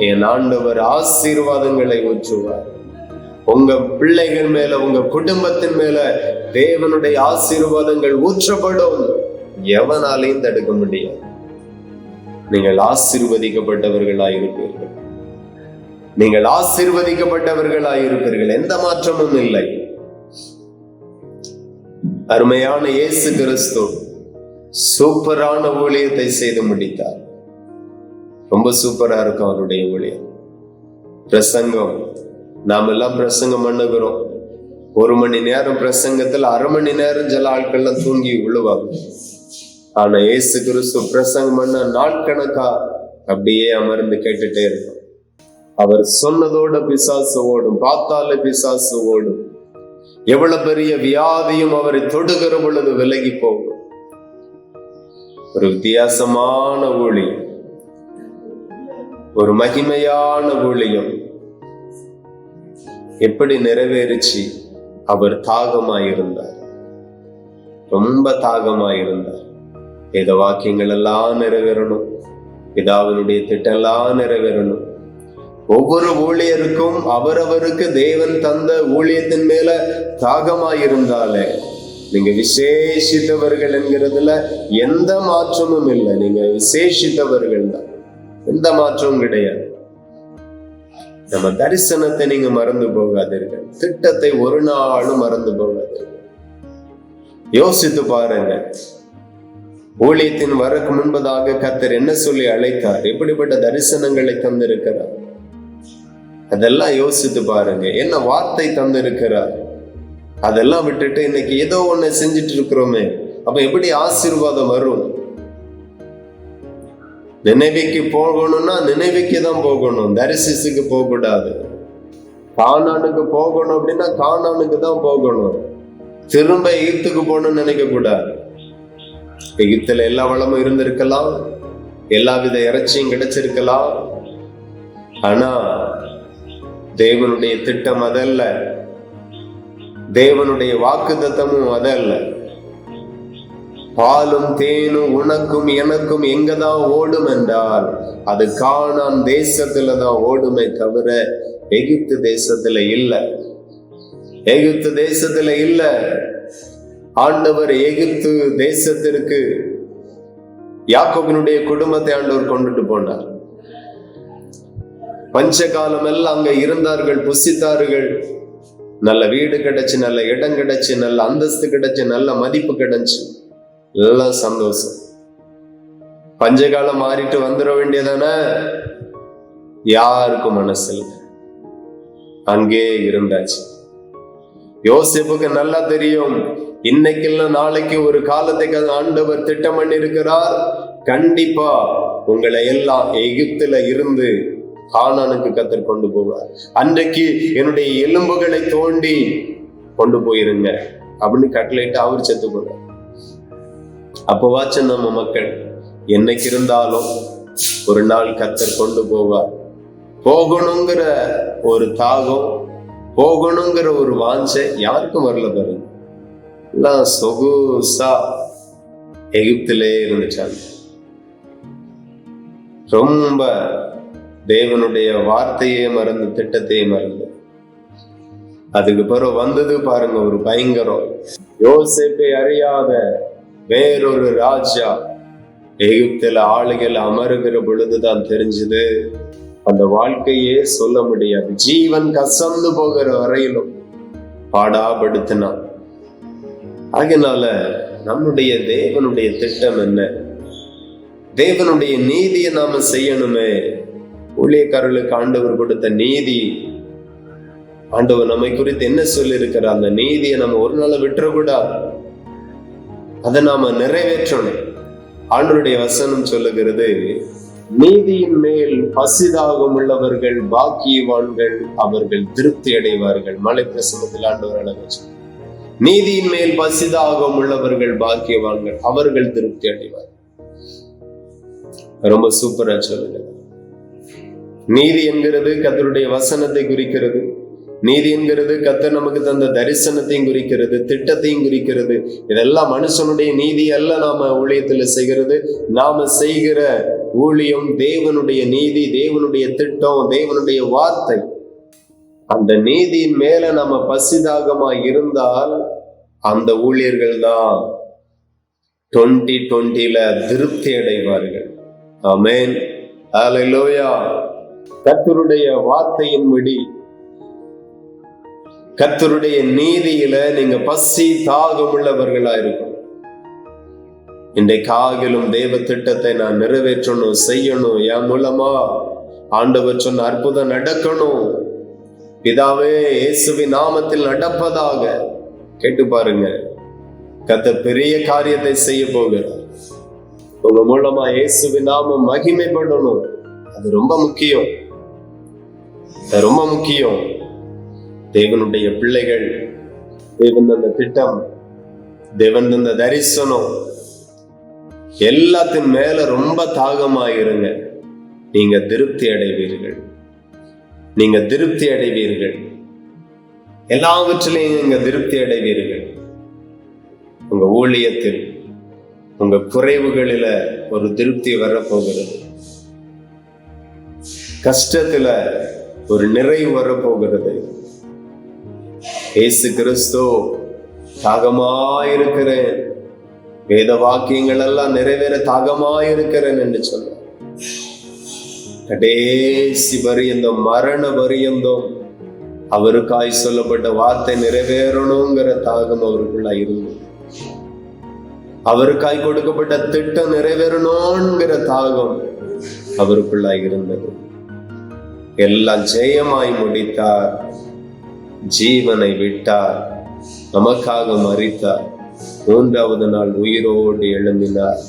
என் ஆண்டவர் ஆசீர்வாதங்களை ஊற்றுவார். உங்க பிள்ளைகள் மேல, உங்க குடும்பத்தின் மேல தேவனுடைய ஆசீர்வாதங்கள் ஊற்றப்படும். எவனாலையும் தடுக்க முடியாது. நீங்கள் ஆசீர்வதிக்கப்பட்டவர்களாயிருப்பீர்கள். நீங்கள் ஆசீர்வதிக்கப்பட்டவர்களாயிருப்பீர்கள். எந்த மாற்றமும் இல்லை. அருமையான இயேசு கிறிஸ்து சூப்பரான ஊழியத்தை செய்து முடித்தார். ரொம்ப சூப்பரா இருக்கும் அவருடைய ஊழியம். பிரசங்கம், நாம எல்லாம் பிரசங்கம் பண்ணுகிறோம். 1 மணி நேரம் பிரசங்கத்துல 1/2 மணி நேரம் சில ஆட்கள்லாம் தூங்கி விழுவாங்க. ஆனா இயேசு கிறிஸ்து பிரசங்கம் பண்ண நாட்கணக்கா அப்படியே அமர்ந்து கேட்டுட்டே இருக்கும். அவர் சொன்னதோட பிசாசு ஓடும், பார்த்தாலே பிசாசு ஓடும். எவ்வளவு பெரிய வியாதியும் அவரை தொடுகிற பொழுது விலகி போகும். ஒரு வித்தியாசமான ஊழியம், ஒரு மகிமையான ஊழியம் எப்படி நிறைவேறிச்சு? அவர் தாகமாயிருந்தார், ரொம்ப தாகமாயிருந்தார். வேத வாக்கியங்கள் எல்லாம் நிறைவேறணும், பிதாவினுடைய திட்டம் எல்லாம் நிறைவேறணும். ஒவ்வொரு ஊழியருக்கும் அவரவருக்கு தேவன் தந்த ஊழியத்தின் மேல தாகமாயிருந்தாலே நீங்க விசேஷித்தவர்கள் என்கிறதுல எந்த மாற்றமும் இல்லை. நீங்க விசேஷித்தவர்கள் தான், எந்த மாற்றமும் கிடையாது. நம்ம தரிசனத்தை நீங்க மறந்து போகாதீர்கள். திட்டத்தை ஒரு நாளும் மறந்து போகாதீர்கள். யோசித்து பாருங்க, ஊழியத்தின் வரக்கு முன்பதாக கர்த்தர் என்ன சொல்லி அழைத்தார், எப்படிப்பட்ட தரிசனங்களை தந்திருக்கிறார், அதெல்லாம் யோசித்து பாருங்க. என்ன வார்த்தை தந்திருக்கிறார், அதெல்லாம் விட்டுட்டு இன்னைக்கு ஏதோ ஒண்ணு செஞ்சுட்டு இருக்கிறோமே, அப்ப எப்படி ஆசீர்வாதம் வரும்? நினைவுக்கு போகணும்னா நினைவுக்கு தான் போகணும், தரிசிசுக்கு போக கூடாது. கானானுக்கு போகணும் அப்படின்னா கானானுக்கு தான் போகணும். திரும்ப எகிப்துக்கு போகணும்னு நினைக்க கூடாது. எகிப்துல எல்லா வளமும் இருந்திருக்கலாம், எல்லா வித இறைச்சியும் கிடைச்சிருக்கலாம். ஆனா தேவனுடைய திட்டம் அதல்ல, தேவனுடைய வாக்குத்தத்தமும் அதல்ல. பாலும் தேனும் உனக்கும் எனக்கும் எங்கதான் ஓடும் என்றால் அது கானான் தேசத்துலதான் ஓடுமே தவிர எகிப்து தேசத்துல இல்ல. எகிப்து தேசத்துல இல்ல. ஆண்டவர் எகிப்து தேசத்திற்கு யாக்கோபினுடைய குடும்பத்தை ஆண்டவர் கொண்டுட்டு போனார். பஞ்ச காலம் எல்லாம் அங்க இருந்தார்கள், புசித்தார்கள். நல்ல வீடு கிடைச்சு, நல்ல இடம் கிடைச்சு, நல்ல அந்தஸ்து கிடைச்சு, நல்ல மதிப்பு கிடைச்சு, எல்லாம் சந்தோஷம். பஞ்சகாலம் மாறிட்டு வந்துட வேண்டியதானே? யாருக்கும் மனசில் அங்கே இருந்தாச்சு. யோசேப்புக்கு நல்லா தெரியும், இன்னைக்கு இல்ல நாளைக்கு ஒரு காலத்துக்கு ஆண்டவர் திட்டம் பண்ணி இருக்கிறார். கண்டிப்பா உங்களை எல்லாம் எகிப்துல இருந்து கானானுக்கு கர்த்தர் கொண்டு போவார். அன்றைக்கு என்னுடைய எலும்புகளை தோண்டி கொண்டு போயிருங்க அப்படின்னு கட்டளையிட்டு அவர் செத்து போறார். அப்பவாச்சும் நம்ம மக்கள் என்னைக்கு இருந்தாலும் ஒரு நாள் கர்த்தர் கொண்டு போவார். போகணுங்கிற ஒரு தாகம், போகணுங்கிற ஒரு வாஞ்சை யாருக்கும் வரல பாருங்க. எல்லாம் சொகுசா எகிப்திலே இருந்துச்சாங்க. ரொம்ப தேவனுடைய வார்த்தையே மறந்து, திட்டத்தையே மறந்து. அதுக்கு பிறகு வந்தது பாருங்க ஒரு பயங்கரம். யோசேப்பை அறியாத வேறொரு ராஜா எகிப்தில ஆளுகள் அமருகிற பொழுதுதான் தெரிஞ்சது, அந்த வாழ்க்கையே சொல்ல முடியாது. ஜீவன் கசந்து போகிற வரையிலும் பாடாபடுத்தினான். அதனால நம்முடைய தேவனுடைய திட்டம் என்ன? தேவனுடைய நீதியை நாம செய்யணுமே. ஊழியக்காரர்களுக்கு ஆண்டவர் கொடுத்த நீதி, ஆண்டவர் நம்மை குறித்து என்ன சொல்லி இருக்கிறார், அந்த நீதியை நம்ம ஒரு நாள் விட்டுறக்கூடாது. அதை நாம நிறைவேற்றணும். ஆண்டவருடைய வசனம் சொல்லுகிறது, நீதியின் மேல் பசிதாகம் உள்ளவர்கள் பாக்கியவான்கள், அவர்கள் திருப்தி அடைவார்கள். மலை பிரசங்கத்தில் ஆண்டவர் அழகு, நீதியின் மேல் பசிதாகம் உள்ளவர்கள் பாக்கியவான்கள், அவர்கள் திருப்தி அடைவார்கள். ரொம்ப சூப்பரா சொல்லுங்க. நீதி என்கிறது கர்த்தருடைய வசனத்தை குறிக்கிறது. நீதி என்கிறது கர்த்தர் நமக்கு தந்த தரிசனத்தையும் குறிக்கிறது, திட்டத்தையும் குறிக்கிறது. இதெல்லாம் மனுஷனுடைய நீதி அல்ல. நாம ஊழியத்துல செய்கிறது, நாம செய்கிற ஊழியம் தேவனுடைய நீதி, தேவனுடைய திட்டம், தேவனுடைய வார்த்தை. அந்த நீதியின் மேல நாம பசிதாகமா இருந்தால் அந்த ஊழியர்கள் தான் 2020 திருப்தி அடைவார்கள். ஆமென், ஹல்லேலூயா. கர்த்தருடைய வார்த்தையின்படி, கர்த்தருடைய நீதியில நீங்க பசி தாகம் உள்ளவர்களா இருக்கும். இன்றைக்காகிலும் தேவ திட்டத்தை நான் நிறைவேற்றணும், செய்யணும். என் மூலமா ஆண்டவர் சொன்ன அற்புதம் நடக்கணும். பிதாவே, இயேசுவின் நாமத்தில் நடப்பதாக. கேட்டு பாருங்க, கர்த்தர் பெரிய காரியத்தை செய்ய போகிறார். உங்க மூலமா இயேசுவின் நாமம் மகிமைப்படணும். அது ரொம்ப முக்கியம், அது ரொம்ப முக்கியம். தேவனுடைய பிள்ளைகள், தேவன் தந்த திட்டம், தேவன் தந்த தரிசனம் எல்லாத்தின் மேல ரொம்ப தாகமாயிருங்க. நீங்க திருப்தி அடைவீர்கள், நீங்க திருப்தி அடைவீர்கள். எல்லாவற்றிலையும் நீங்க திருப்தி அடைவீர்கள். உங்க ஊழியத்தில், உங்க குறைவுகளில ஒரு திருப்தி வரப்போகிறது. கஷ்டத்துல ஒரு நிறைவு வரப்போகிறது. இயேசு கிறிஸ்து தாகமாயிருக்கிறேன், வேத வாக்கியங்கள் எல்லாம் நிறைவேற தாகமாயிருக்கிறேன் என்று சொன்னார். கடைசி பரியந்தம், மரண பரியந்தம் அவருக்காய் சொல்லப்பட்ட வார்த்தை நிறைவேறணுங்கிற தாகம் அவருக்குள்ள இருந்தது. அவருக்காய் கொடுக்கப்பட்ட திட்டம் நிறைவேறணுங்கிற தாகம் அவருக்குள்ள இருந்தது. எல்லாம் ஜெயமாய் முடித்தார், ஜீவனை விட்டார், நமக்காக மரித்தார், 3வது நாள் உயிரோடு எழும்பினார்,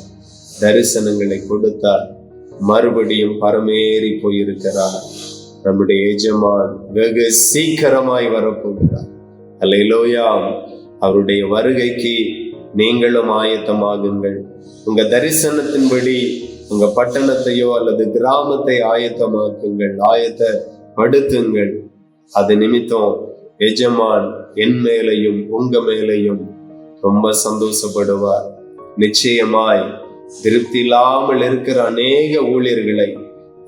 தரிசனங்களை கொடுத்தார், மறுபடியும் பரமேறி போயிருக்கிறார். நம்முடைய எஜமான் வெகு சீக்கிரமாய் வரப்போகிறார். அல்லேலூயா. அவருடைய வருகைக்கு நீங்களும் ஆயத்தமாகுங்கள். உங்க தரிசனத்தின்படி உங்க பட்டணத்தையோ அல்லது கிராமத்தை ஆயத்தமாக்குங்கள், ஆயத்தப்படுத்துங்கள். அது நிமித்தம் எஜமான் என் மேலையும் உங்க மேலையும் ரொம்ப சந்தோஷப்படுவார். நிச்சயமாய் திருப்தி இல்லாமல் இருக்கிற அநேக ஊழியர்களை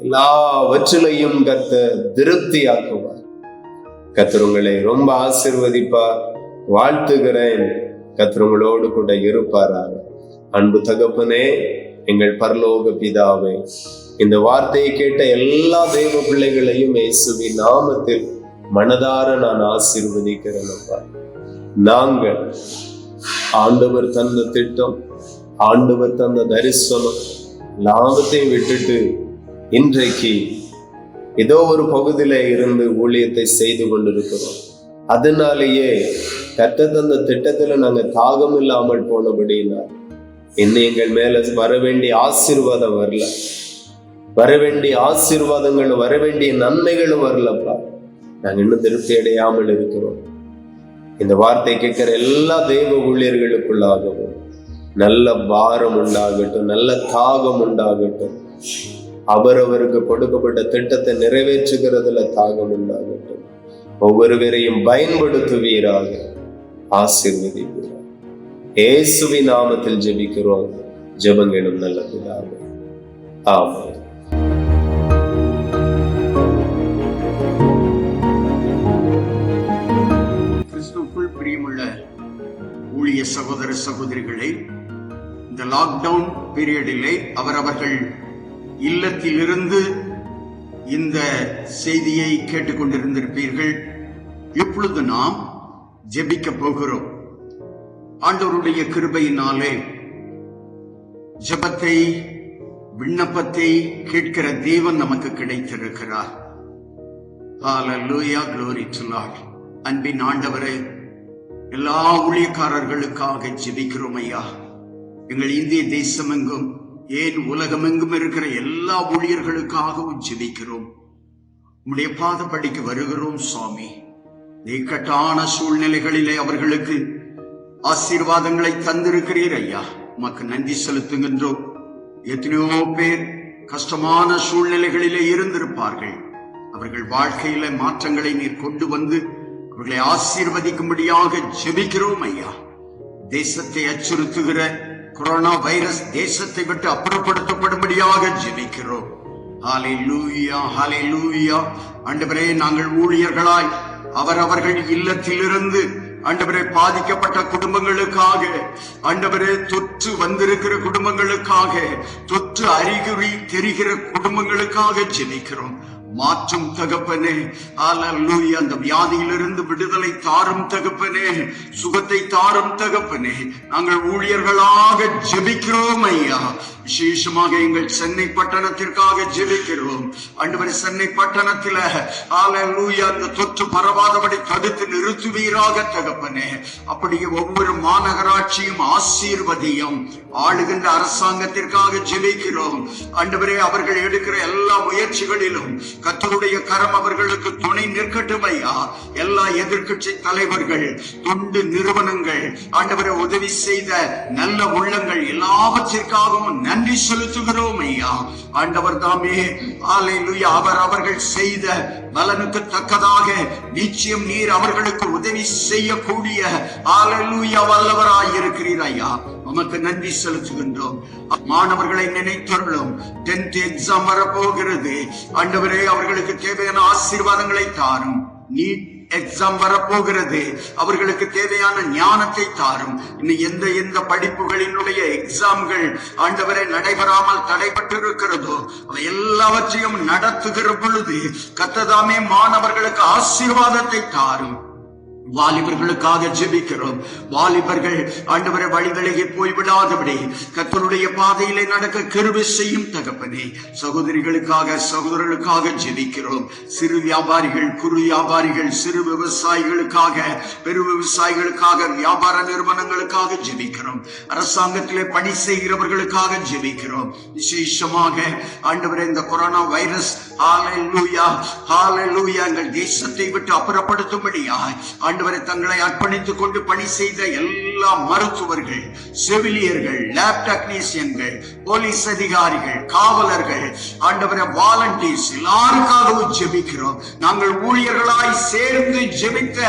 எல்லாவற்றிலையும் கர்த்தர் திருப்தியாக்குவார். கர்த்தர் உங்களை ரொம்ப ஆசீர்வதிப்பார். வாழ்த்துகிறேன். கர்த்தர் உங்களோடு கூட இருப்பாராக. அன்பு தகப்பனே, எங்கள் பரலோக பிதாவே, இந்த வார்த்தையை கேட்ட எல்லா தேவ பிள்ளைகளையும் இயேசுவின் நாமத்தில் மனதார நான் ஆசீர்வதிக்கிறேன். நாங்கள் ஆண்டவர் தந்த திட்டம், ஆண்டவர் தந்த தரிசனம் எல்லாத்தையும் விட்டுட்டு இன்றைக்கு ஏதோ ஒரு பகுதியில இருந்து ஊழியத்தை செய்து கொண்டிருக்கிறோம். அதனாலேயே கர்த்தர் தந்த திட்டத்துல நாங்க தாகம் இல்லாமல் போனபடினா இன்னும் எங்கள் மேல வர வேண்டிய ஆசீர்வாதம் வரல, வர வேண்டிய ஆசீர்வாதங்களும் வர வேண்டிய நன்மைகளும் வரலப்பா. நாங்க இன்னும் திருப்தி அடையாமல் இருக்கிறோம். இந்த வார்த்தை கேட்கிற எல்லா தெய்வ ஊழியர்களுக்குள்ளாகவும் நல்ல பாரம் உண்டாகட்டும், நல்ல தாகம் உண்டாகட்டும். அவரவருக்கு கொடுக்கப்பட்ட திட்டத்தை நிறைவேற்றுகிறதுல தாகம் உண்டாகட்டும். ஒவ்வொருவரையும் பயன்படுத்துவீராக, ஆசீர்வதிப்பீராக. இயேசுவின் நாமத்தில் ஜெபிக்கிறோம். ஜெபங்களும் நல்ல பிதாவே, ஆமென். கிறிஸ்துவுக்குள் பிரியமுள்ள ஊழிய சகோதர சகோதரிகளை, இந்த லாக்டவுன் பீரியடிலே அவரவர்கள் இல்லத்திலிருந்து இந்த செய்தியை கேட்டுக்கொண்டிருந்திருப்பீர்கள். இப்பொழுது நாம் ஜெபிக்க போகிறோம். ஆண்டவருடைய கிருபையினாலே ஜெபத்தை, விண்ணப்பத்தை கேட்கிற தேவன் நமக்கு கிடைத்திருக்கிறார். ஹல்லேலூயா, glory to Lord. அன்பின் ஆண்டவரே, எல்லா ஊழியக்காரர்களுக்காக ஜெபிக்கிறோம் ஐயா. எங்கள் இந்திய தேசமெங்கும், ஏன் உலகமெங்கும் இருக்கிற எல்லா ஊழியர்களுக்காகவும் ஜெபிக்கிறோம். உம்முடைய பாதப்படிக்கு வருகிறோம் சுவாமி. இக்கட்டான சூழ்நிலைகளிலே அவர்களுக்கு ஆசீர்வாதங்களை தந்திருக்கிறீர் ஐயா. உமக்கு நன்றி செலுத்துகின்றோம். எத்தனையோ பேர் கஷ்டமான சூழ்நிலைகளிலே இருந்திருப்பார்கள். அவர்கள் வாழ்க்கையில மாற்றங்களை நீர் கொண்டு வந்து அவர்களை ஆசீர்வதிக்கும்படியாக ஜெபிக்கிறோம் ஐயா. தேசத்தை அச்சுறுத்துகிற கொரோனா வைரஸ் தேசத்தை விட்டு அப்புறப்படுத்தப்படும்படியாக ஜெபிக்கிறோம். ஹல்லேலூயா, ஹல்லேலூயா. ஆண்டவரே, நாங்கள் ஊழியர்களாய் அவர்கள் இல்லத்திலிருந்து ஆண்டவரே பாதிக்கப்பட்ட குடும்பங்களுக்காக, ஆண்டவரே தொற்று வந்திருக்கிற குடும்பங்களுக்காக, தொற்று அறிகுறி தெரிகிற குடும்பங்களுக்காக ஜெபிக்கிறோம். மாற்றும் தகப்பனே, ஹல்லேலூயா. அந்த வியாதியிலிருந்து விடுதலை தாரும் தகப்பனே, சுகத்தை தாரும் தகப்பனே. நாங்கள் ஊழியர்களாக ஜெபிக்கிறோம் ஐயா. விசேஷமாக எங்கள் சென்னை பட்டணத்திற்காக ஜெபிக்கிறோம். ஆண்டவரே, சென்னை பட்டணத்தில ஹல்லேலூயா அந்த தொற்று பரவாதபடி தடுத்து நிறுத்துவீராக தகப்பனே. அப்படியே ஒவ்வொரு மாநகராட்சியும் ஆசீர்வதியும். ஆளுகின்ற அரசாங்கத்திற்காக ஜெபிக்கிறோம். ஆண்டவரே, அவர்கள் எடுக்கிற எல்லா முயற்சிகளிலும் கர்த்தருடைய கரம் அவர்களுக்கு துணை நிற்கட்டும் ஐயா. எல்லா எதிர்க்கட்சி தலைவர்கள், தொண்டு நிறுவனங்கள், ஆண்டவரை உதவி செய்த நல்ல உள்ளங்கள் எல்லாவற்றிற்காகவும் நன்றி செலுத்துகிறோம் ஐயா. ஆண்டவர் தாமே ஹல்லேலூயா அவர்கள் செய்த பலனுக்கு தக்கதாக நிச்சயம் நீர் அவர்களுக்கு உதவி செய்யக்கூடிய ஹல்லேலூயா வல்லவராய் இருக்கிறீர் ஐயா. உமக்கு நன்றி செலுத்துகின்றோம். மாணவர்களை நினைத்தருளும். 10th எக்ஸாம் வரப்போகிறது. ஆண்டவரே, அவர்களுக்கு தேவையான ஆசீர்வாதங்களை தாரும். நீட் எக்ஸாம் வரப்போகிறது. அவர்களுக்கு தேவையான ஞானத்தை தாரும். இன்னும் எந்த படிப்புகளினுடைய எக்ஸாம்கள் ஆண்டவரை நடைபெறாமல் தடைபட்டு இருக்கிறதோ அவை எல்லாவற்றையும் நடத்துகிற பொழுது கர்த்ததாமே மாணவர்களுக்கு ஆசீர்வாதத்தை தாரும். வாலிபர்களுக்காக ஜெபிக்கிறோம். வாலிபர்கள் ஆண்டவரை வழிவிலகி போய்விடாதபடி கர்த்தருடைய பாதையிலே நடக்க கிருபை செய்யும் தகப்பனே. சகோதரர்களுக்காக ஜெபிக்கிறோம். சிறு வியாபாரிகள், குறு வியாபாரிகள், சிறு விவசாயிகளுக்காக, பெரு விவசாயிகளுக்காக, வியாபார நிறுவனங்களுக்காக ஜெபிக்கிறோம். அரசாங்கத்திலே பணி செய்கிறவர்களுக்காக ஜெபிக்கிறோம். விசேஷமாக ஆண்டவரே, இந்த கொரோனா வைரஸ் ஹல்லேலூயா ஹல்லேலூயா எங்கள் தேசத்தை விட்டு அப்புறப்படுத்தும்படியாய் ஆண்டவரை தங்களை அர்ப்பணித்துக் கொண்டு பணி செய்த எல்லா மருத்துவர்கள், செவிலியர்கள், லேப் டெக்னீசியன்கள், போலீஸ் அதிகாரிகள், காவலர்கள், ஆண்டவரை வாலண்டியர்ஸ் எல்லாருக்காகவும் ஜெபிக்கிறோம். நாங்கள் ஊழியர்களாய் சேர்ந்து ஜெபித்த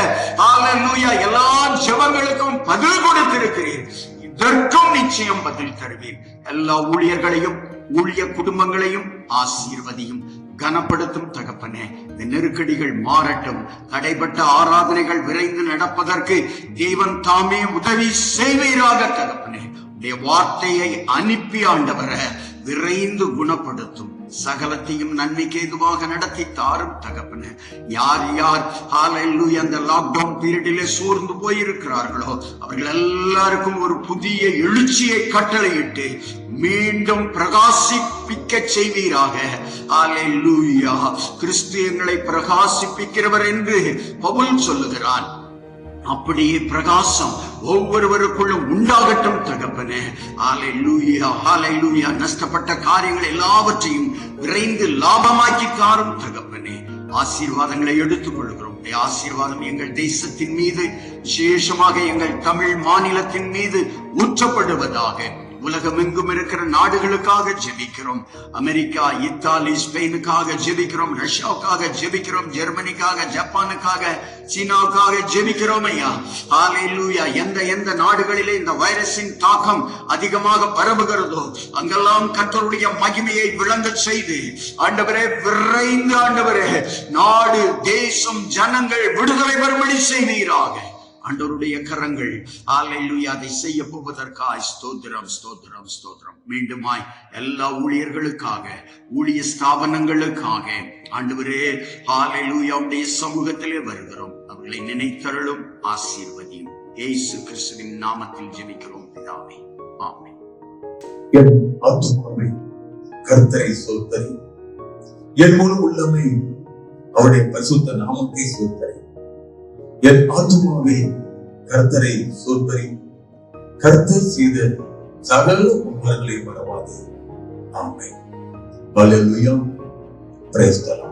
ஹல்லேலூயா எல்லா ஜெபங்களுக்கும் பதில் கொடுத்திருக்கிறீர். இதற்கும் நிச்சயம் பதில் தருவீர். எல்லா ஊழியர்களையும் ஊழிய குடும்பங்களையும் ஆசீர்வதியும், கனப்படுத்தும் தகப்பனே. இந்த நெருக்கடிகள் மாறட்டும். தடைப்பட்ட ஆராதனைகள் விரைந்து நடப்பதற்கு தேவன் தாமே உதவி செய்வீராக தகப்பனே. உடைய வார்த்தையை அனுப்பி ஆண்டவரை விரைந்து குணப்படுத்தும். சகலத்தையும் நன்மைக்கு ஏதுவாக நடத்தி தாரும் தகப்பனே. யார் ஹல்லேலூயா அந்த லாக்டவுன் பீரியடிலே சோர்ந்து போயிருக்கிறார்களோ அவர்கள் எல்லாருக்கும் ஒரு புதிய எழுச்சியை கட்டளையிட்டு மீண்டும் பிரகாசிப்பிக்க செய்வீராக. ஹல்லேலூயா. கிறிஸ்து எங்களை பிரகாசிப்பிக்கிறவர் என்று பவுல் சொல்லுகிறான். அப்படியே பிரகாசம் ஒவ்வொருவருக்குள்ளும் உண்டாகட்டும் தகப்பனே. ஹல்லேலூயா ஹல்லேலூயா. நஷ்டப்பட்ட காரியங்கள் எல்லாவற்றையும் விரைந்து லாபமாக்கி தாரும் தகப்பனே. ஆசீர்வாதங்களை எடுத்துக் கொள்கிறோம். ஆசீர்வாதம் எங்கள் தேசத்தின் மீது, விசேஷமாக எங்கள் தமிழ் மாநிலத்தின் மீது ஊற்றப்படுவதாக. உலகம் எங்கும் இருக்கிற நாடுகளுக்காக ஜெபிக்கிறோம். அமெரிக்கா, இத்தாலி, ஸ்பெயினுக்காக ஜெபிக்கிறோம். ரஷ்யாவுக்காக ஜெபிக்கிறோம். ஜெர்மனிக்காக, ஜப்பானுக்காக, சீனாவுக்காக ஜெபிக்கிறோம் ஐயா. ஹல்லேலூயா. எந்த நாடுகளிலே இந்த வைரஸின் தாக்கம் அதிகமாக பரவுகிறதோ அங்கெல்லாம் கர்த்தருடைய மகிமையை விளங்க செய்து ஆண்டவரே விரைந்து ஆண்டவரே நாடு, தேசம், ஜனங்கள் விடுதலை பெறும்படி செய்வீராக. ஆண்டவருடைய கரங்கள் ஹல்லேலூயா அதை செய்ய போவதற்காய் ஸ்தோத்திரம் ஸ்தோத்திரம் ஸ்தோத்திரம். மீண்டுமாய் எல்லா ஊழியர்களுக்காக, ஊழிய ஸ்தாபனங்களுக்காக ஆண்டவரே ஹல்லேலூயா உடைய சமூகத்திலே வருகிறோம். அவர்களை நினைத்தருளும், ஆசீர்வதியும். இயேசு கிறிஸ்துவின் நாமத்தில் ஜெபிக்கிறோம் பிதாவே, ஆமென். என் ஆத்துமாவே கர்த்தரை ஸ்தோத்திரி, என் முழு உள்ளமே அவருடைய பரிசுத்த நாமத்தை ஸ்தோத்திரி. என் ஆத்துமாவே கர்த்தரை ஸ்தோத்திரி, கர்த்தர் செய்த சகல உபகாரங்களை மறவாதே. ஆமென். ஹல்லேலூயா. Praise the Lord.